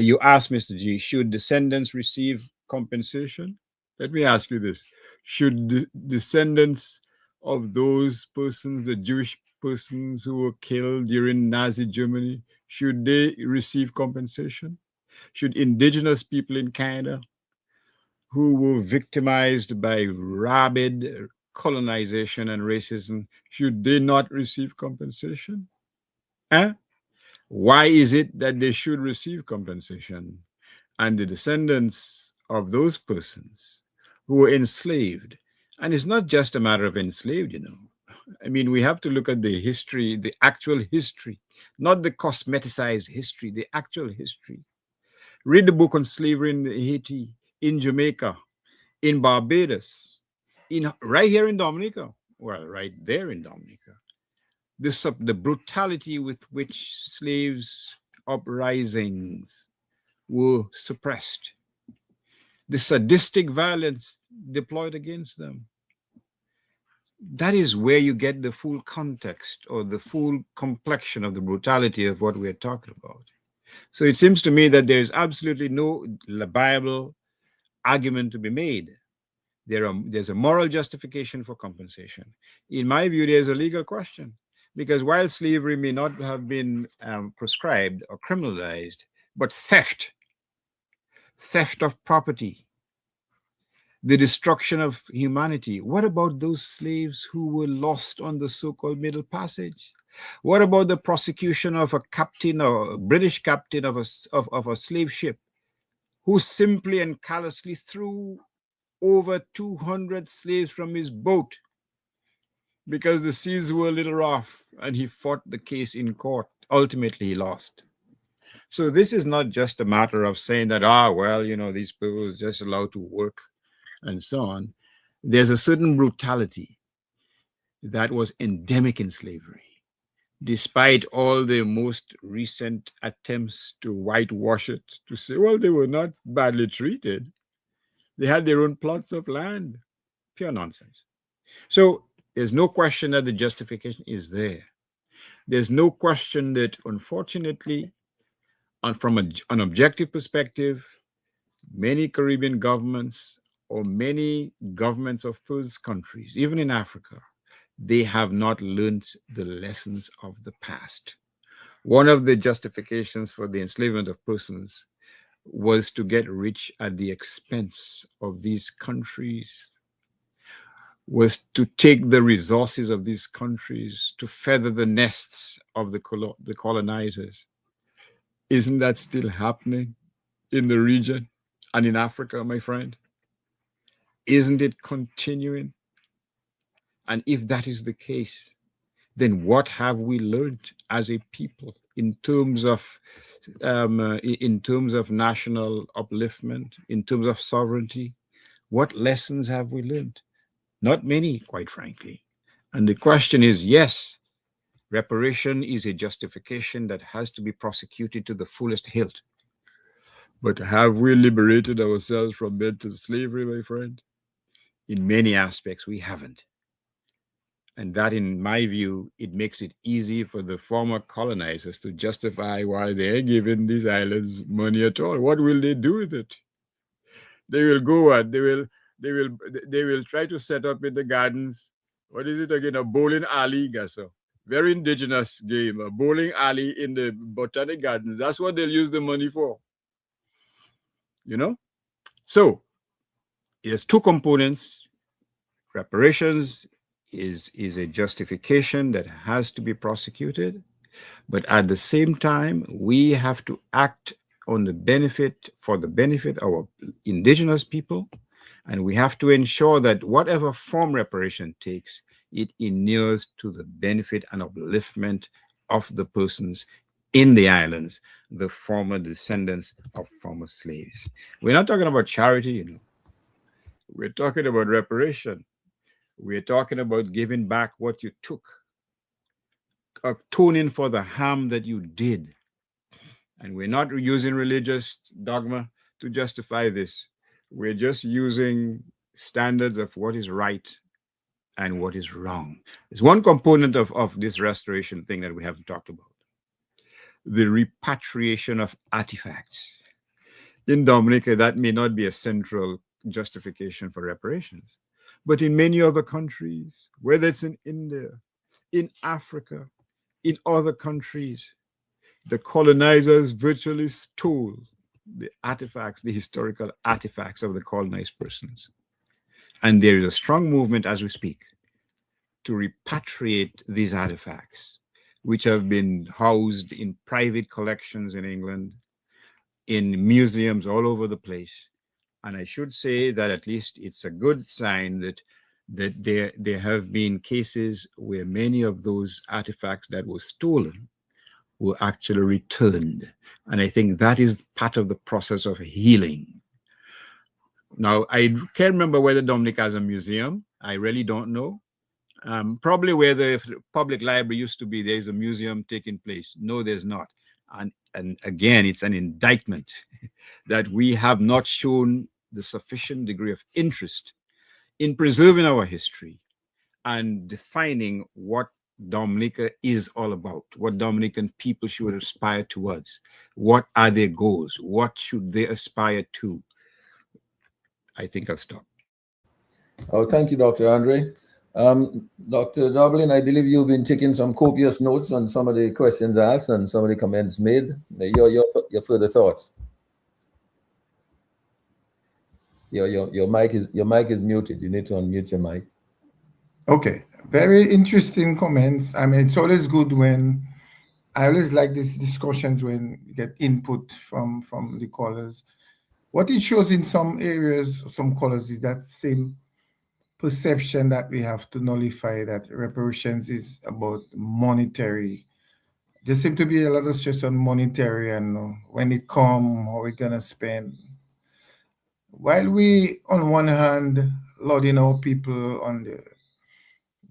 You asked, Mr. G, should descendants receive compensation? Let me ask you this. Should the descendants of those persons, the Jewish persons who were killed during Nazi Germany, should they receive compensation? Should indigenous people in Canada who were victimized by rabid colonization and racism, should they not receive compensation? Why is it that they should receive compensation? And the descendants of those persons who were enslaved, and it's not just a matter of enslaved, I mean, we have to look at the history, the actual history, not the cosmeticized history, the actual history. Read the book on slavery in Haiti, in Jamaica, in Barbados, right here in Dominica, well, right there in Dominica. The brutality with which slaves' uprisings were suppressed, the sadistic violence deployed against them. That is where you get the full context or the full complexion of the brutality of what we're talking about. So it seems to me that there is absolutely no viable argument to be made. There's a moral justification for compensation. In my view, there's a legal question, because while slavery may not have been proscribed or criminalized, but theft of property, the destruction of humanity. What about those slaves who were lost on the so-called Middle Passage? What about the prosecution of a captain or a British captain of a slave ship who simply and callously threw over 200 slaves from his boat because the seas were a little rough, and he fought the case in court. Ultimately, he lost. So this is not just a matter of saying that, these people are just allowed to work and so on. There's a certain brutality that was endemic in slavery, despite all the most recent attempts to whitewash it, to say, well, they were not badly treated. They had their own plots of land. Pure nonsense. So there's no question that the justification is there. There's no question that, unfortunately, from an objective perspective, many Caribbean governments or many governments of those countries, even in Africa, they have not learned the lessons of the past. One of the justifications for the enslavement of persons was to get rich at the expense of these countries, was to take the resources of these countries to feather the nests of the colonizers. Isn't that still happening in the region and in Africa, my friend? Isn't it continuing? And if that is the case, then what have we learned as a people in terms of national upliftment, in terms of sovereignty? What lessons have we learned? Not many, quite frankly. And the question is, yes, reparation is a justification that has to be prosecuted to the fullest hilt. But have we liberated ourselves from mental slavery, my friend? In many aspects, we haven't. And that, in my view, it makes it easy for the former colonizers to justify why they're giving these islands money at all. What will they do with it? They will go and they will try to set up in the gardens. What is it again? A bowling alley, Gasso. Very indigenous game. A bowling alley in the botanic gardens. That's what they'll use the money for. You know? So there's two components. Reparations is a justification that has to be prosecuted, but at the same time, we have to act on the benefit of our indigenous people, and we have to ensure that whatever form reparation takes, it inures to the benefit and upliftment of the persons in the islands, the former descendants of former slaves. We're not talking about charity, you know. We're talking about reparation. We're talking about giving back what you took, atoning for the harm that you did. And we're not using religious dogma to justify this. We're just using standards of what is right and what is wrong. There's one component of this restoration thing that we haven't talked about: the repatriation of artifacts. In Dominica, that may not be a central justification for reparations. But in many other countries, whether it's in India, in Africa, in other countries, the colonizers virtually stole the artifacts, the historical artifacts of the colonized persons. And there is a strong movement as we speak to repatriate these artifacts, which have been housed in private collections in England, in museums all over the place. And I should say that at least it's a good sign that there have been cases where many of those artifacts that were stolen were actually returned. And I think that is part of the process of healing. Now, I can't remember whether Dominica has a museum. I really don't know. Probably where the public library used to be, there's a museum taking place. No, there's not. And again, it's an indictment that we have not shown the sufficient degree of interest in preserving our history and defining what Dominica is all about, what Dominican people should aspire towards, what are their goals, what should they aspire to. I think I'll stop. Oh, thank you, Dr. Andre. Dr. Dublin, I believe you've been taking some copious notes on some of the questions asked and some of the comments made. Your further thoughts. Your mic is muted. You need to unmute your mic. Okay, very interesting comments. I mean, it's always good when I always like these discussions when you get input from the callers. What it shows in some areas, some callers, is that same perception that we have to nullify that reparations is about monetary. There seems to be a lot of stress on monetary and when it comes, how we're gonna spend. While we, on one hand, lauding our people on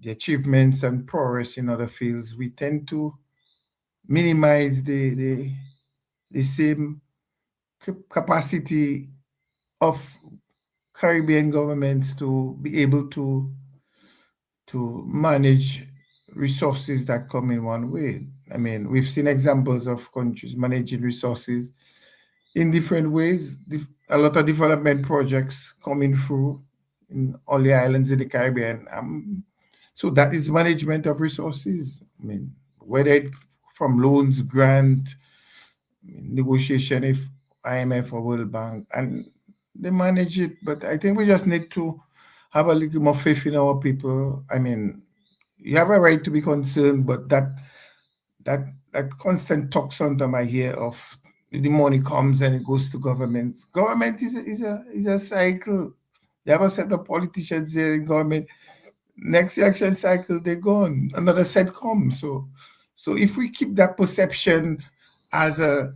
the achievements and progress in other fields, we tend to minimize the same capacity of Caribbean governments to be able to manage resources that come in one way. I mean, we've seen examples of countries managing resources in different ways. A lot of development projects coming through in all the islands in the Caribbean. So that is management of resources. I mean, whether it's from loans, grant, negotiation IMF or World Bank, and they manage it. But I think we just need to have a little more faith in our people. I mean, you have a right to be concerned, but that constant talk sometimes I hear of the money comes and it goes to government. Government is a cycle. You have a set of politicians there in government. Next election cycle, they're gone. Another set comes. So if we keep that perception as a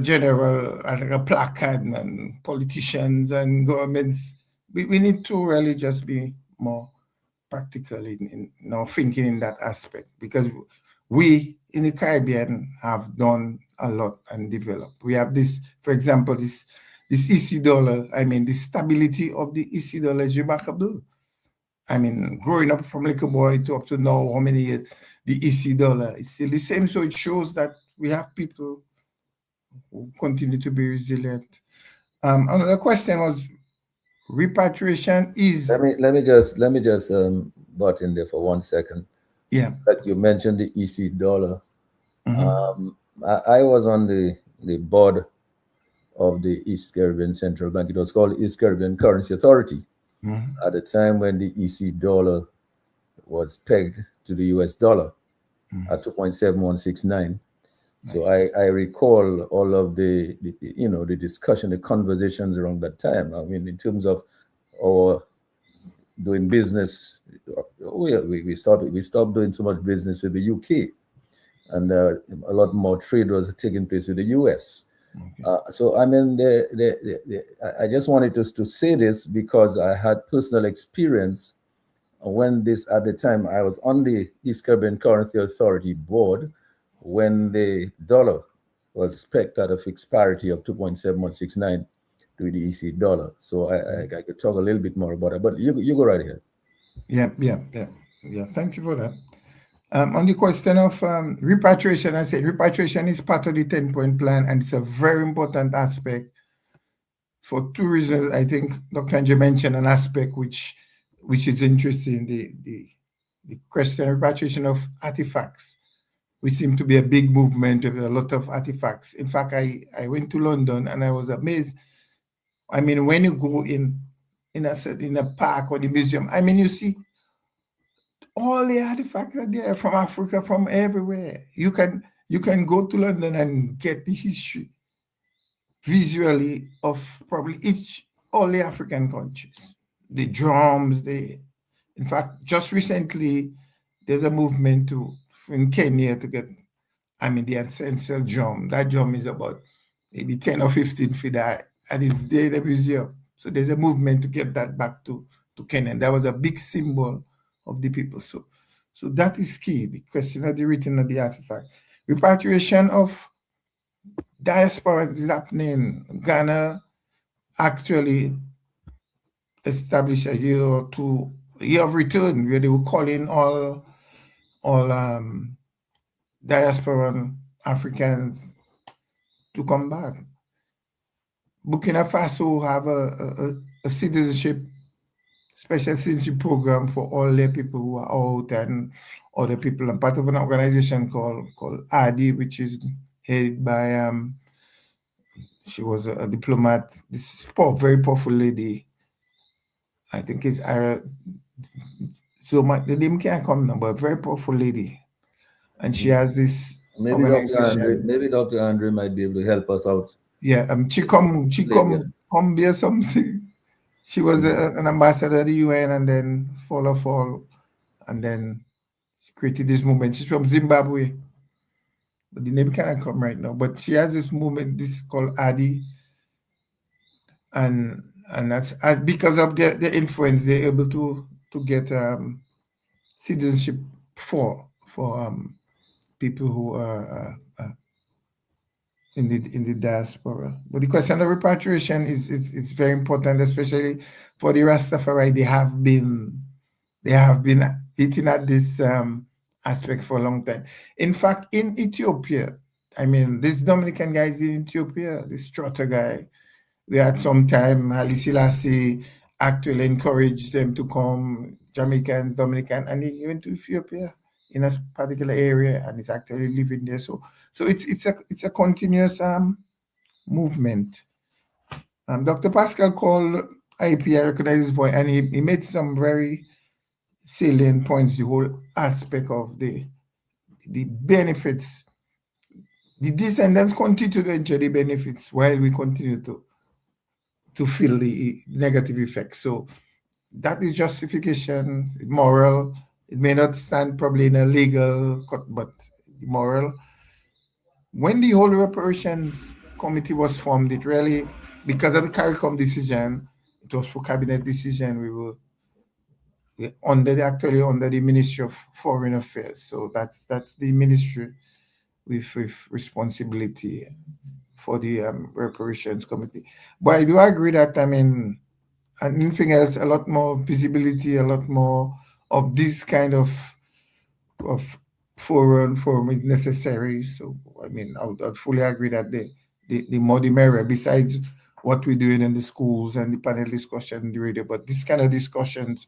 general, as a placard and politicians and governments, we need to really just be more practical in our thinking in that aspect, because we in the Caribbean have done a lot and developed. We have this, for example, this EC dollar. I mean, the stability of the EC dollar is remarkable. I mean, growing up from little boy to up to now, how many years, the EC dollar, it's still the same. So it shows that we have people who continue to be resilient. Another question was repatriation is. Let me just butt in there for 1 second. Yeah. Like you mentioned the EC dollar. I was on the board of the East Caribbean Central Bank. It was called East Caribbean Currency Authority at the time when the EC dollar was pegged to the US dollar at 2.7169. So I recall all of the discussion, the conversations around that time. I mean, in terms of our doing business, we stopped doing so much business with the UK, and a lot more trade was taking place with the US. So I mean, I just wanted to say this because I had personal experience when this, at the time I was on the East Caribbean Currency Authority board, when the dollar was pegged at a fixed parity of 2.7169 to the EC dollar. So I could talk a little bit more about it, but you go right ahead. Yeah. Thank you for that. On the question of repatriation, I said repatriation is part of the 10-point plan, and it's a very important aspect for two reasons. I think Dr. Andre mentioned an aspect which is interesting, the question of repatriation of artifacts, which seemed to be a big movement with a lot of artifacts. In fact, I went to London and I was amazed. I mean, when you go in a park or the museum, I mean, you see all the artifacts are there from Africa, from everywhere. You can go to London and get the history visually of probably all the African countries, the drums. In fact, just recently, there's a movement in Kenya to get, the ancestral drum. That drum is about maybe 10 or 15 feet high, and it's there in the museum. So there's a movement to get that back to Kenya. And that was a big symbol of the people. So that is key, the question of the written of the artifact. Repatriation of diaspora is happening. Ghana actually established a year or two, year of return, where they were calling all diasporan Africans to come back. Burkina Faso have a citizenship, special citizenship program for all their people who are out and other people. I'm part of an organization called ADI, which is headed by, she was a diplomat, this very powerful lady. I think it's Ira. So the name can't come now, but a very powerful lady. And she has this organization. Maybe Dr. Andre might be able to help us out. Yeah, she come there something. She was an ambassador at the UN and then fall, and then she created this movement. She's from Zimbabwe, but the name cannot come right now. But she has this movement, this is called ADI, and that's because of their influence, they're able to get citizenship for people who are in the diaspora. But the question of repatriation is very important, especially for the Rastafari. They have been hitting at this aspect for a long time. In fact, in Ethiopia, this Dominican guy is in Ethiopia, this Trotter guy. We had some time, Haile Selassie actually encouraged them to come, Jamaicans, Dominican, and he went to Ethiopia in a particular area and is actually living there. So it's a continuous movement. Dr. Pascal called IP, I recognize his voice, and he made some very salient points, the whole aspect of the benefits. The descendants continue to enjoy the benefits while we continue to feel the negative effects. So that is justification, moral. It may not stand probably in a legal court, but moral. When the whole reparations committee was formed, it really, because of the CARICOM decision, it was for cabinet decision, we were actually under the Ministry of Foreign Affairs. So that's the ministry with responsibility for the reparations committee. But I do agree that, I mean, anything else, a lot more visibility, a lot more of this kind of forum is necessary. So, I mean, I would fully agree that the more the merrier, besides what we're doing in the schools and the panel discussion and the radio, but this kind of discussions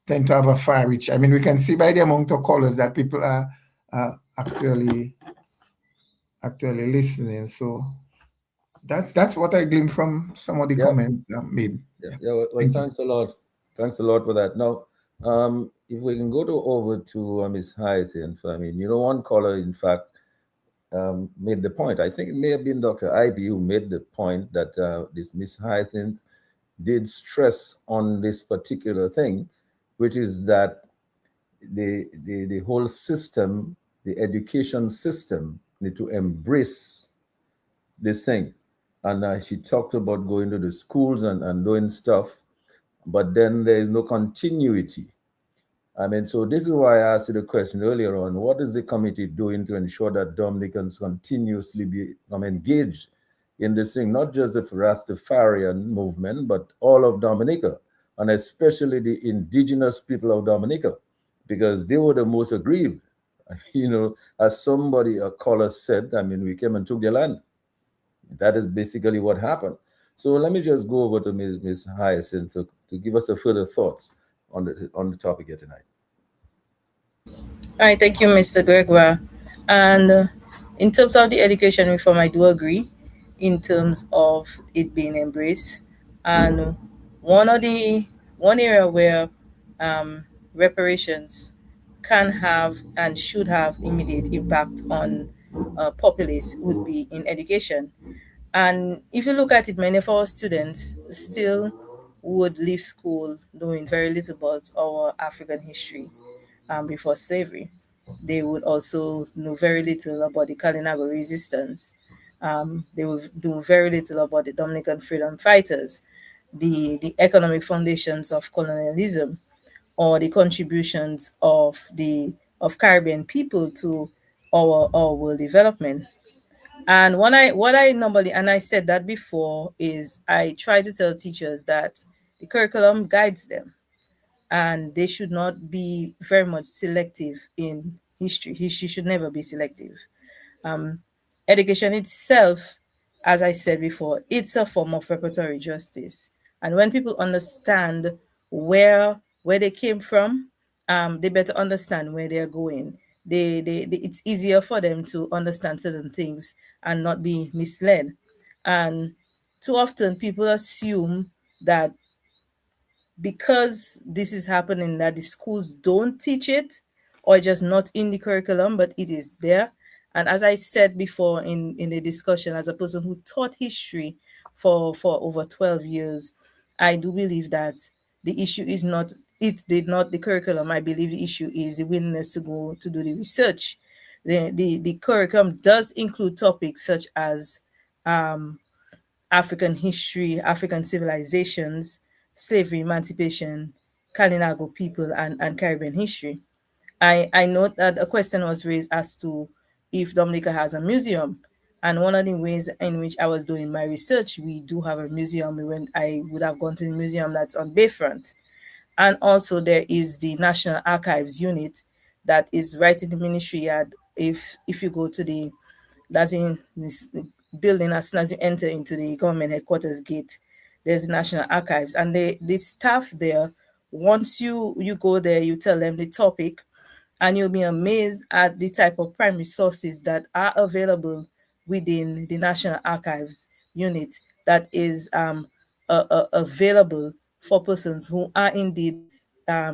tend to have a far reach. I mean, we can see by the amount of callers that people are actually listening. So that's what I gleaned from some of the comments made. Well, thanks a lot. Thanks a lot for that. Now, if we can go over to Ms. Hyacinth, I mean, one caller, in fact, made the point. I think it may have been Dr. Ivy who made the point that this Ms. Hyacinth did stress on this particular thing, which is that the whole system, the education system, need to embrace this thing. And she talked about going to the schools and doing stuff, but then there is no continuity. I mean, so this is why I asked you the question earlier on, what is the committee doing to ensure that Dominicans continuously be engaged in this thing, not just the Rastafarian movement, but all of Dominica, and especially the indigenous people of Dominica, because they were the most aggrieved. As a caller said, I mean, we came and took their land. That is basically what happened. So let me just go over to Ms. Hyacinth to give us a further thoughts on the topic here tonight. All right, thank you, Mr. Gregoire. And in terms of the education reform, I do agree in terms of it being embraced. And one area where reparations can have and should have immediate impact on populace would be in education. And if you look at it, many of our students still would leave school knowing very little about our African history before slavery. They would also know very little about the Kalinago resistance. They will do very little about the Dominican freedom fighters, the economic foundations of colonialism, or the contributions of Caribbean people to our world development. And what I normally, and I said that before, is I try to tell teachers that the curriculum guides them, and they should not be very much selective in history. History should never be selective. Education itself, as I said before, it's a form of repertory justice. And when people understand where they came from, they better understand where they're going. It's easier for them to understand certain things and not be misled. And too often people assume that because this is happening, that the schools don't teach it, or just not in the curriculum, but it is there. And as I said before in the discussion, as a person who taught history for over 12 years, I do believe that the issue is not the curriculum. I believe the issue is the willingness to go to do the research. The curriculum does include topics such as African history, African civilizations, slavery, emancipation, Kalinago people, and Caribbean history. I note that a question was raised as to if Dominica has a museum. And one of the ways in which I was doing my research, we do have a museum. I would have gone to the museum that's on Bayfront. And also there is the National Archives unit that is right in the ministry yard. If you go to that's in this building, as soon as you enter into the government headquarters gate, there's the National Archives. And the staff there, once you go there, you tell them the topic, and you'll be amazed at the type of primary sources that are available within the National Archives unit that is available for persons who are indeed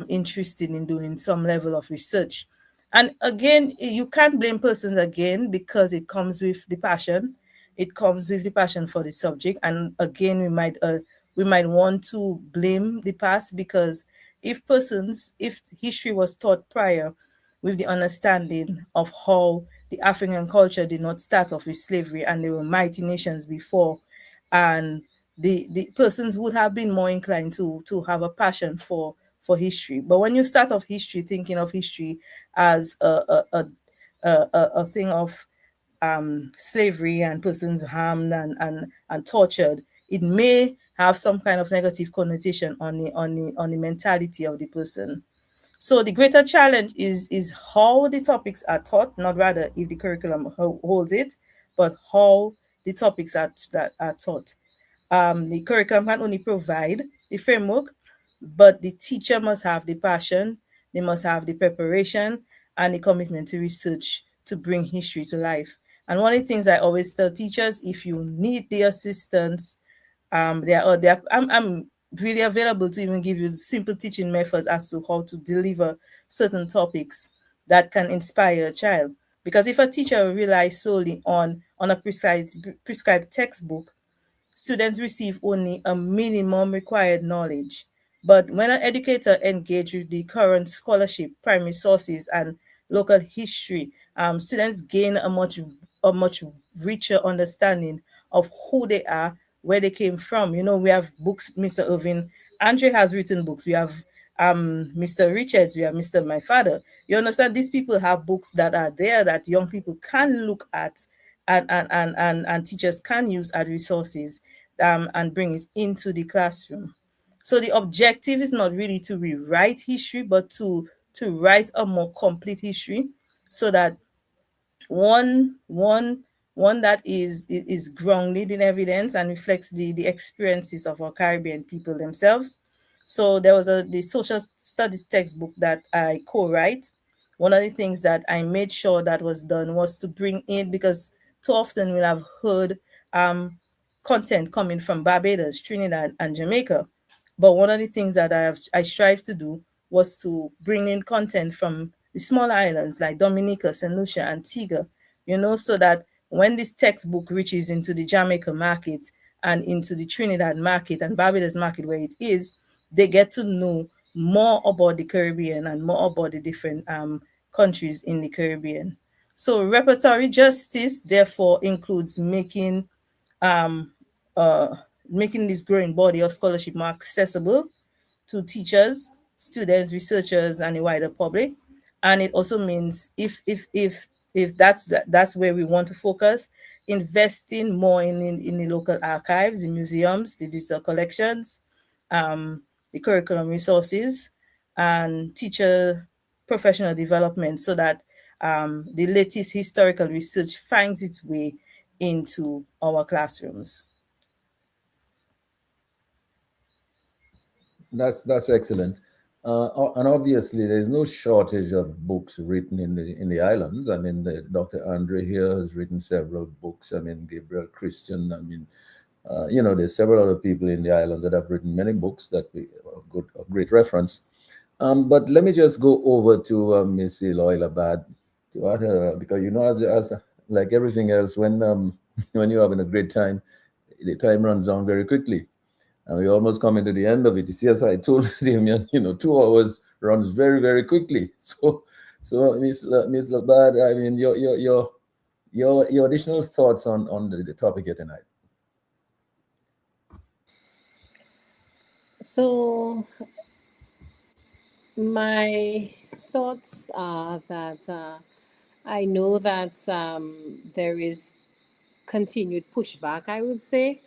interested in doing some level of research. And again, you can't blame persons again, because it comes with the passion. It comes with the passion for the subject. And again, we might want to blame the past, because if history was taught prior with the understanding of how the African culture did not start off with slavery and there were mighty nations before, and the persons would have been more inclined to have a passion for history. But when you start off history thinking of history as a thing of slavery and persons harmed and tortured, it may have some kind of negative connotation on the mentality of the person. So the greater challenge is how the topics are taught, not rather if the curriculum holds it, but how the topics that are taught. The curriculum can only provide the framework, but the teacher must have the passion, they must have the preparation and the commitment to research to bring history to life. And one of the things I always tell teachers, if you need the assistance, I'm really available to even give you simple teaching methods as to how to deliver certain topics that can inspire a child. Because if a teacher relies solely on a prescribed textbook, students receive only a minimum required knowledge. But when an educator engages with the current scholarship, primary sources, and local history, students gain a much richer understanding of who they are, where they came from. You know, we have books, Mr. Irving Andre has written books. We have Mr. Richards, we have Mr. My Father. You understand, these people have books that are there that young people can look at, and teachers can use as resources, and bring it into the classroom. So the objective is not really to rewrite history, but to write a more complete history, so that one that is grounded in evidence and reflects the experiences of our Caribbean people themselves. So there was the social studies textbook that I co-write. One of the things that I made sure that was done was to bring in, because too often we'll have heard content coming from Barbados, Trinidad, and Jamaica. But one of the things that I strive to do was to bring in content from the small islands like Dominica, St. Lucia, Antigua, so that when this textbook reaches into the Jamaica market and into the Trinidad market and Barbados market where it is, they get to know more about the Caribbean and more about the different countries in the Caribbean. So repertory justice, therefore, includes making this growing body of scholarship more accessible to teachers, students, researchers, and the wider public. And it also means if that's where we want to focus, investing more in the local archives, the museums, the digital collections, the curriculum resources, and teacher professional development, so that the latest historical research finds its way into our classrooms. That's excellent. And obviously, there's no shortage of books written in the islands. I mean, Dr. Andre here has written several books. I mean, Gabriel Christian. I mean, there's several other people in the islands that have written many books that are of great reference. But let me just go over to Miss Eloy Labad, because as like everything else, when when you're having a great time, the time runs on very quickly. And we almost coming to the end of it. You see, as I told him, 2 hours runs very, very quickly. So Miss Labad, I mean, your additional thoughts on the topic here tonight. So my thoughts are that I know that there is continued pushback, I would say.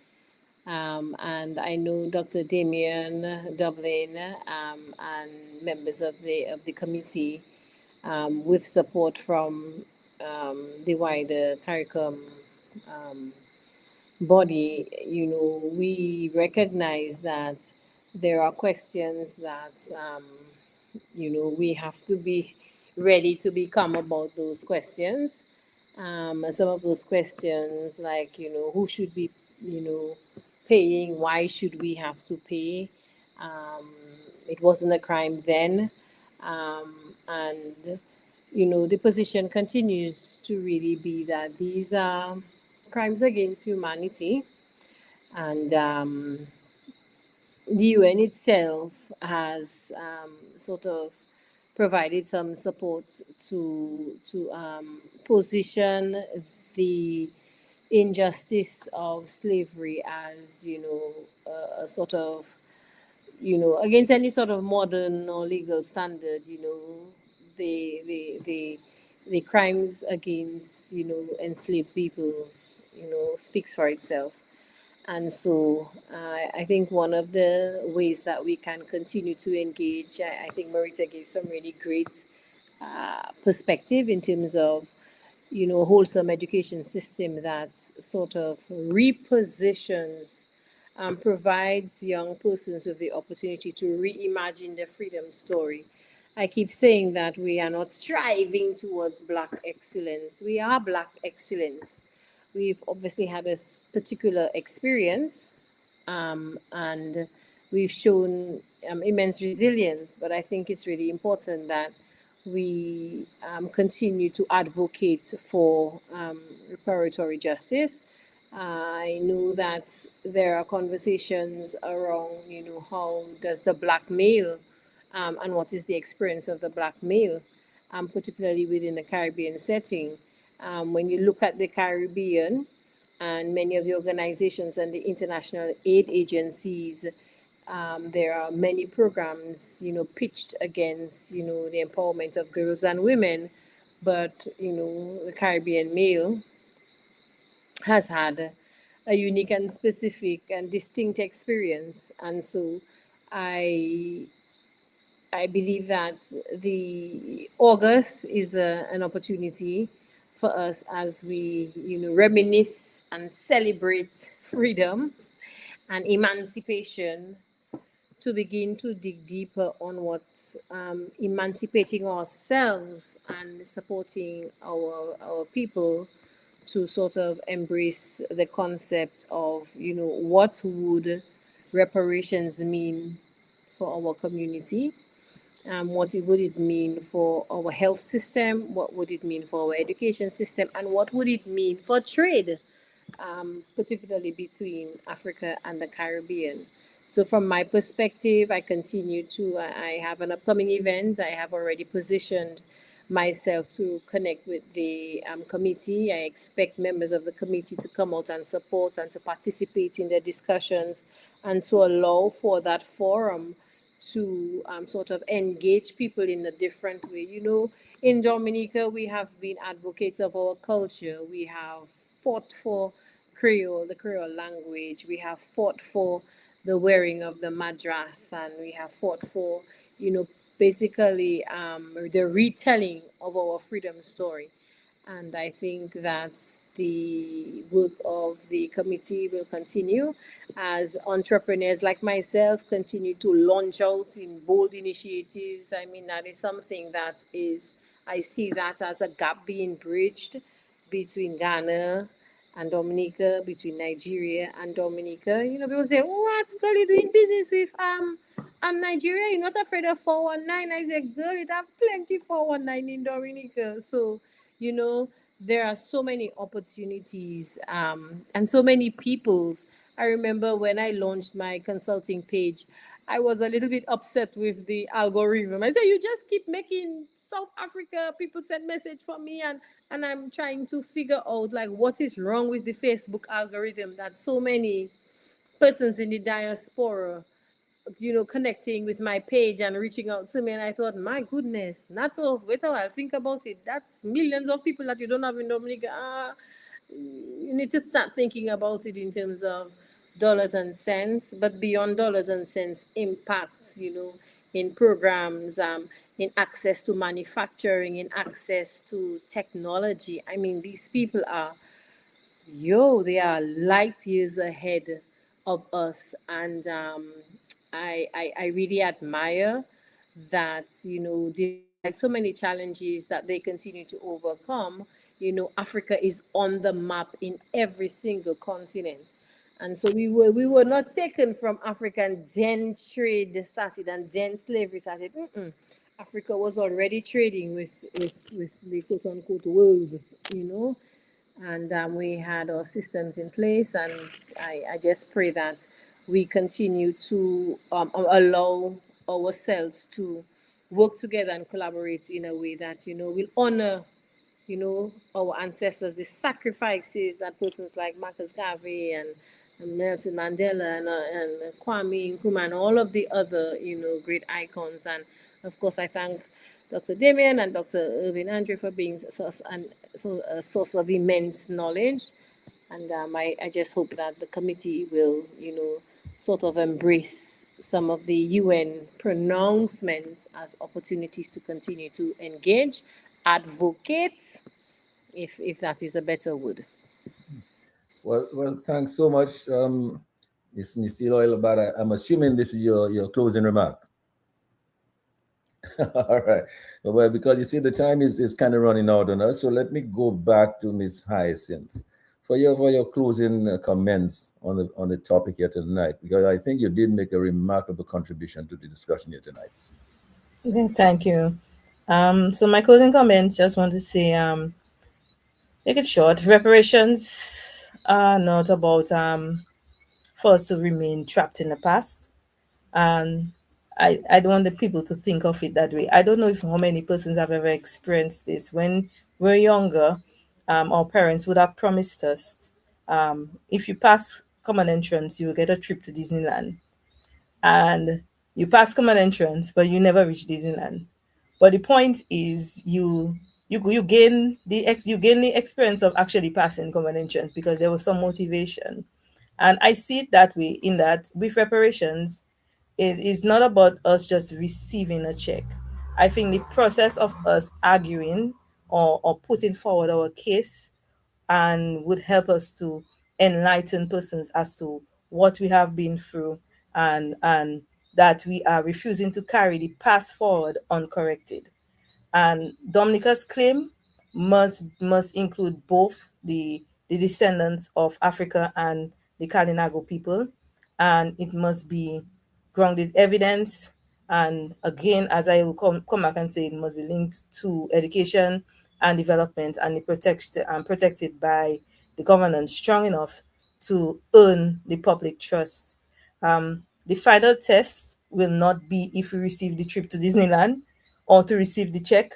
And I know Dr. Damien Dublin and members of the committee, with support from the wider CARICOM body, we recognize that there are questions that, we have to be ready to become about those questions. Some of those questions, like, who should be paying. Why should we have to pay? It wasn't a crime then. And the position continues to really be that these are crimes against humanity. And the UN itself has sort of provided some support to position the injustice of slavery as a sort of against any sort of modern or legal standard. The crimes against enslaved peoples speaks for itself. And so I think one of the ways that we can continue to engage, I think Marita gave some really great perspective in terms of, a wholesome education system that sort of repositions and provides young persons with the opportunity to reimagine their freedom story. I keep saying that we are not striving towards Black excellence. We are Black excellence. We've obviously had a particular experience, and we've shown immense resilience. But I think it's really important that we continue to advocate for reparatory justice. I know that there are conversations around, how does the Black male and what is the experience of the Black male, particularly within the Caribbean setting. When you look at the Caribbean and many of the organizations and the international aid agencies, there are many programs, pitched against, the empowerment of girls and women. But, the Caribbean male has had a unique and specific and distinct experience. And so I believe that the August is an opportunity for us as we, reminisce and celebrate freedom and emancipation, to begin to dig deeper on what emancipating ourselves and supporting our people to sort of embrace the concept of, what would reparations mean for our community? What would it mean for our health system? What would it mean for our education system? And what would it mean for trade, particularly between Africa and the Caribbean? So from my perspective, I have an upcoming event. I have already positioned myself to connect with the committee. I expect members of the committee to come out and support and to participate in the discussions and to allow for that forum to sort of engage people in a different way. In Dominica, we have been advocates of our culture. We have fought for Creole, the Creole language. We have fought for the wearing of the madras, and we have fought for, basically the retelling of our freedom story. And I think that the work of the committee will continue as entrepreneurs like myself continue to launch out in bold initiatives. I mean, that is something that I see that as a gap being bridged between Ghana and Dominica, between Nigeria and Dominica. People say, what, girl, you doing business with Nigeria? You're not afraid of 419? I say, girl, it have plenty 419 in Dominica. So, there are so many opportunities and so many peoples. I remember when I launched my consulting page, I was a little bit upset with the algorithm. I said, you just keep making South Africa people send message for me, and I'm trying to figure out like what is wrong with the Facebook algorithm that so many persons in the diaspora, connecting with my page and reaching out to me. And I thought, my goodness, not so, wait a while, think about it. That's millions of people that you don't have in Dominica. You need to start thinking about it in terms of dollars and cents, but beyond dollars and cents, impacts, in programs, in access to manufacturing, in access to technology. I mean, these people are, they are light years ahead of us. And I really admire that, despite so many challenges that they continue to overcome, Africa is on the map in every single continent. And so we were not taken from Africa and then trade started and then slavery started. Africa was already trading with the quote unquote world, you know, and we had our systems in place. And I just pray that we continue to allow ourselves to work together and collaborate in a way that, you know, will honor, you know, our ancestors, the sacrifices that persons like Marcus Garvey and Nelson Mandela and Kwame Nkrumah and all of the other, you know, great icons. And of course, I thank Dr. Damien and Dr. Irvin Andre for being a source of immense knowledge. And I just hope that the committee will, you know, sort of embrace some of the UN pronouncements as opportunities to continue to engage, advocate, if that is a better word. Well, thanks so much, Ms. Nisilo Ilabada. I'm assuming this is your closing remark. All right. Well, because you see the time is kind of running out on us, so let me go back to Ms. Hyacinth for your closing comments on the topic here tonight, because I think you did make a remarkable contribution to the discussion here tonight. Okay, thank you. So my closing comments, just want to say, make it short. Reparations are not about for us to remain trapped in the past. And I don't want the people to think of it that way. I don't know if how many persons have ever experienced this. When we're younger, our parents would have promised us, if you pass common entrance, you will get a trip to Disneyland. And you pass common entrance, but you never reach Disneyland. But the point is, you gain the experience of actually passing common entrance because there was some motivation. And I see it that way, in that with reparations, it is not about us just receiving a check. I think the process of us arguing or putting forward our case and would help us to enlighten persons as to what we have been through, and that we are refusing to carry the past forward uncorrected. And Dominica's claim must include both the descendants of Africa and the Kalinago people, and it must be grounded evidence. And again, as I will come back and say, it must be linked to education and development, and protected by the governance strong enough to earn the public trust. The final test will not be if we receive the trip to Disneyland or to receive the check,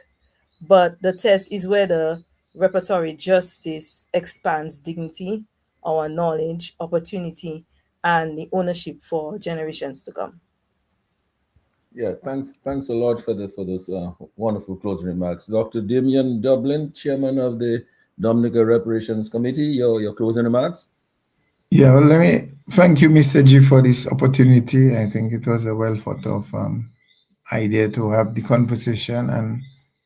but the test is whether repertory justice expands dignity, our knowledge, opportunity, and the ownership for generations to come. Yeah, thanks a lot for those wonderful closing remarks. Dr. Damien Dublin, Chairman of the Dominica Reparations Committee, your closing remarks? Yeah, well, let me thank you, Mr. G, for this opportunity. I think it was a well thought of idea to have the conversation, and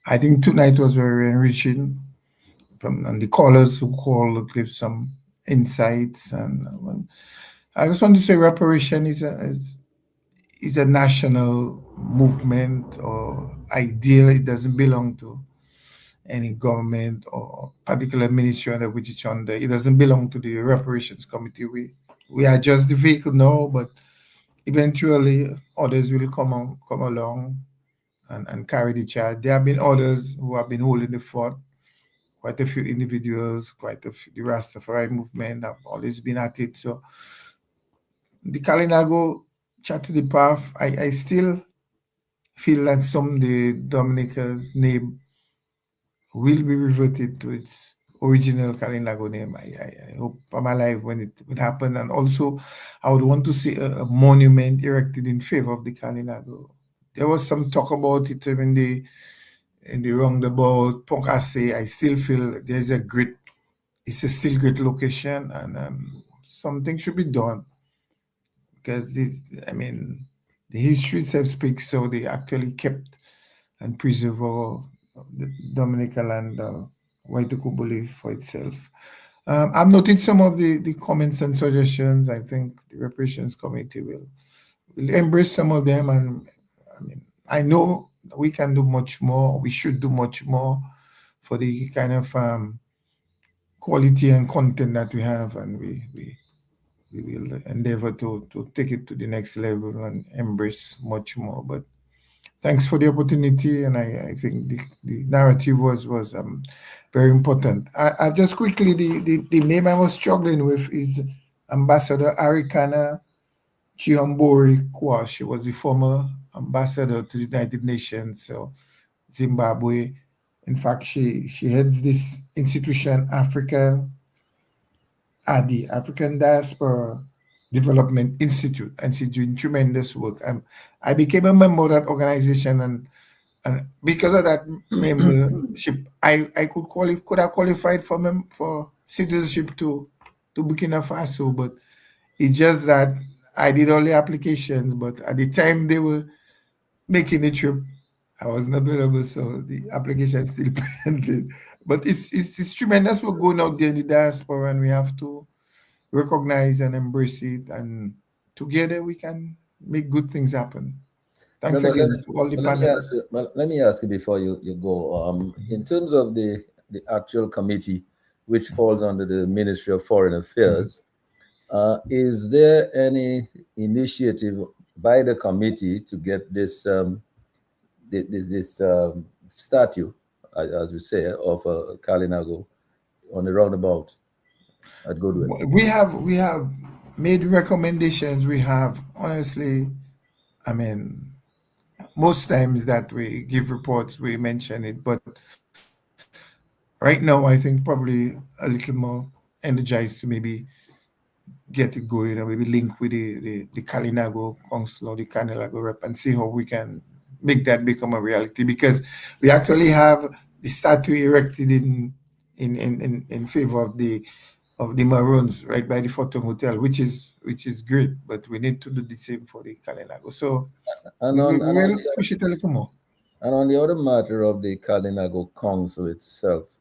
I think tonight was very enriching. And the callers who called give some insights, and I just want to say reparation is a national movement or ideal. It doesn't belong to any government or particular ministry under which it's under. It doesn't belong to the reparations committee. We are just the vehicle now, but eventually others will come along and carry the charge. There have been others who have been holding the fort. Quite a few individuals, the Rastafari movement have always been at it. So the Kalinago Chat to the Path, I still feel that the Dominica's name will be reverted to its original Kalinago name. I hope I'm alive when it would happen. And also, I would want to see a monument erected in favor of the Kalinago. There was some talk about it in the roundabout Poncase. I still feel it's a still great location, and something should be done, because the history itself speaks, so they actually kept and preserved the Dominica land, Waitukubuli, for itself. I've noted some of the comments and suggestions. I think the reparations committee will embrace some of them, and I know we can do much more. We should do much more for the kind of quality and content that we have, and we will endeavor to take it to the next level and embrace much more. But thanks for the opportunity, and I think the narrative was very important. I just quickly, the name I was struggling with is Ambassador Arikana Chiambori Kwa. She was the former ambassador to the United Nations, so Zimbabwe. In fact, she heads this institution, ADI, African Diaspora Development Institute, and she's doing tremendous work. I became a member of that organization, and because of that membership, I could have qualified for citizenship to Burkina Faso, but it's just that I did all the applications, but at the time they were making the trip, I wasn't available, so the application is still pending. But it's tremendous work going out there in the diaspora, and we have to recognize and embrace it, and together we can make good things happen. Thanks again to all the panelists. Let me ask you before you go. In terms of the actual committee, which falls under the Ministry of Foreign Affairs, is there any initiative by the committee to get this statue, as we say, of Kalinago on the roundabout at Goodwill? We have made recommendations. We have, honestly, I mean, most times that we give reports, we mention it, but right now I think probably a little more energized to maybe get it going, and maybe link with the Kalinago Council or the Kalinago rep and see how we can make that become a reality, because we actually have the statue erected in favor of the Maroons right by the Fortune Hotel, which is great, but we need to do the same for the Kalinago. So we'll push it a little more. And on the other matter of the Kalinago Council itself,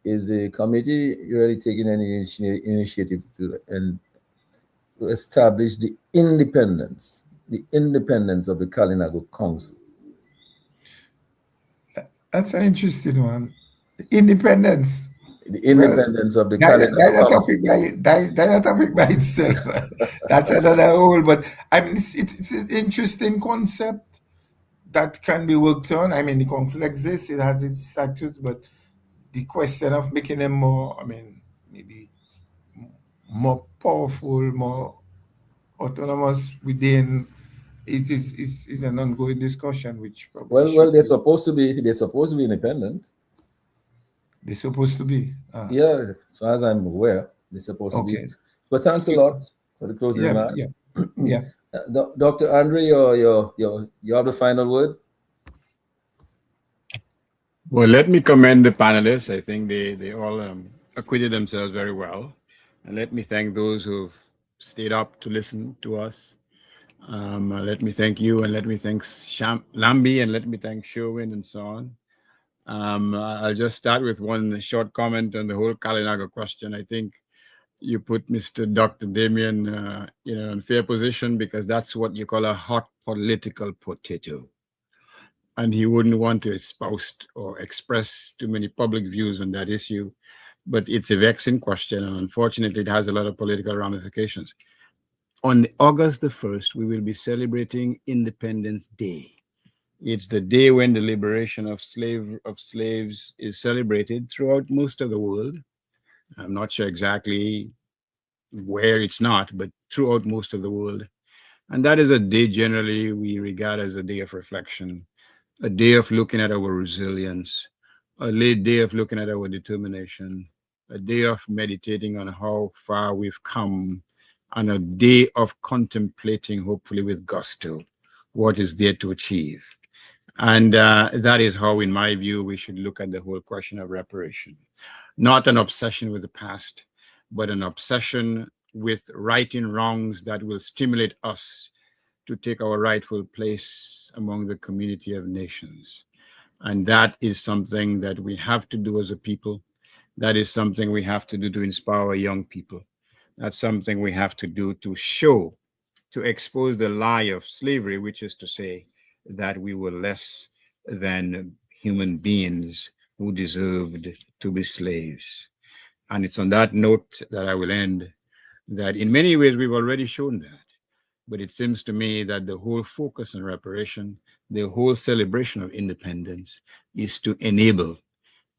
is the committee really taking any initiative to establish the independence of the Kalinago Council? That's an interesting one. The independence. The independence of the Kalinago Council. That's a topic by itself. That's another whole. But I mean, it's an interesting concept that can be worked on. I mean, the council exists; it has its statutes, but the question of making them more, I mean, maybe more powerful, more autonomous within, is an ongoing discussion. Which well, they're supposed to be independent. They're supposed to be. Yeah, as far as I'm aware, they're supposed to be. But thanks a lot for the closing remarks. Yeah. Dr. Andre, you have the final word. Well, let me commend the panelists. I think they all acquitted themselves very well. And let me thank those who've stayed up to listen to us. Let me thank you, and let me thank Lambi, and let me thank Sherwin, and so on. I'll just start with one short comment on the whole Kalinago question. I think you put Mr. Dr. Damien in an unfair position, because that's what you call a hot political potato. And he wouldn't want to espouse or express too many public views on that issue. But it's a vexing question, and unfortunately, it has a lot of political ramifications. On August the 1st, we will be celebrating Independence Day. It's the day when the liberation of slaves is celebrated throughout most of the world. I'm not sure exactly where it's not, but throughout most of the world. And that is a day generally we regard as a day of reflection, a day of looking at our resilience, a day of looking at our determination, a day of meditating on how far we've come, and a day of contemplating, hopefully with gusto, what is there to achieve. And that is how, in my view, we should look at the whole question of reparation. Not an obsession with the past, but an obsession with righting wrongs that will stimulate us to take our rightful place among the community of nations. And that is something that we have to do as a people. That is something we have to do to inspire young people. That's something we have to do to show, to expose the lie of slavery, which is to say that we were less than human beings who deserved to be slaves. And it's on that note that I will end. that in many ways we've already shown that. But it seems to me that the whole focus on reparation, the whole celebration of independence is to enable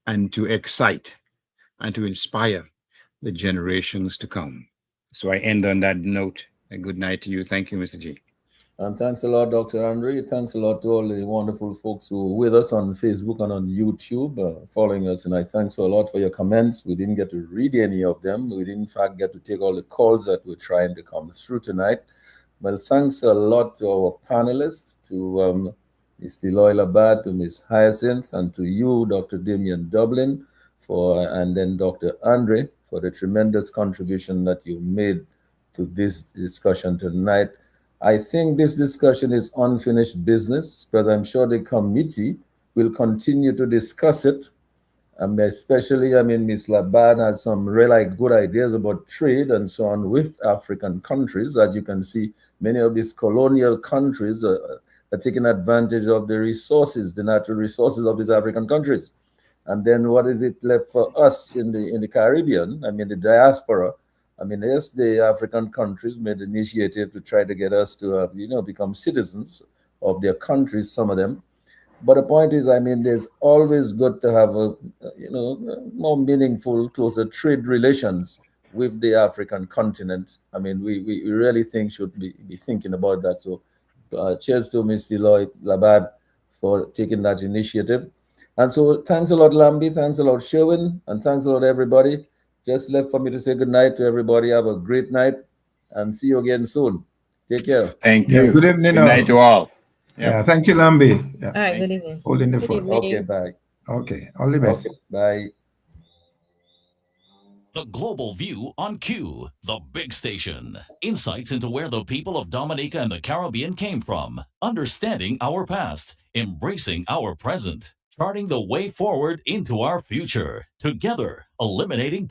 and to excite and to inspire the generations to come. So I end on that note. A good night to you. Thank you, Mr. G. And thanks a lot, Dr. Andre. Thanks a lot to all the wonderful folks who were with us on Facebook and on YouTube, following us tonight. Thanks a lot for your comments. We didn't get to read any of them. We didn't, in fact, get to take all the calls that we're trying to come through tonight. Well, thanks a lot to our panelists, to Ms. Deloy Labat, to Ms. Hyacinth, and to you, Dr. Damian Dublin, and then Dr. Andre, for the tremendous contribution that you made to this discussion tonight. I think this discussion is unfinished business, because I'm sure the committee will continue to discuss it. Especially, Ms. Labat has some really good ideas about trade and so on with African countries. As you can see, many of these colonial countries are taking advantage of the resources, the natural resources of these African countries. And then what is it left for us in the Caribbean? The diaspora. Yes, the African countries made the initiative to try to get us to, become citizens of their countries, some of them. But the point is, there's always good to have more meaningful, closer trade relations with the African continent. We really should be thinking about that. So cheers to Ms. Deloy Labat for taking that initiative. And so thanks a lot, Lambi. Thanks a lot, Sherwin. And thanks a lot, everybody. Just left for me to say good night to everybody. Have a great night and see you again soon. Take care. Thank you. Good evening. Good night to all. Yeah, thank you, Lambi. Yeah. All right, good evening. Holding the Good phone. evening. Okay, bye. Okay, all the best. Okay, bye. The Global View on Q, the big station. Insights into where the people of Dominica and the Caribbean came from, understanding our past, embracing our present, charting the way forward into our future. Together, eliminating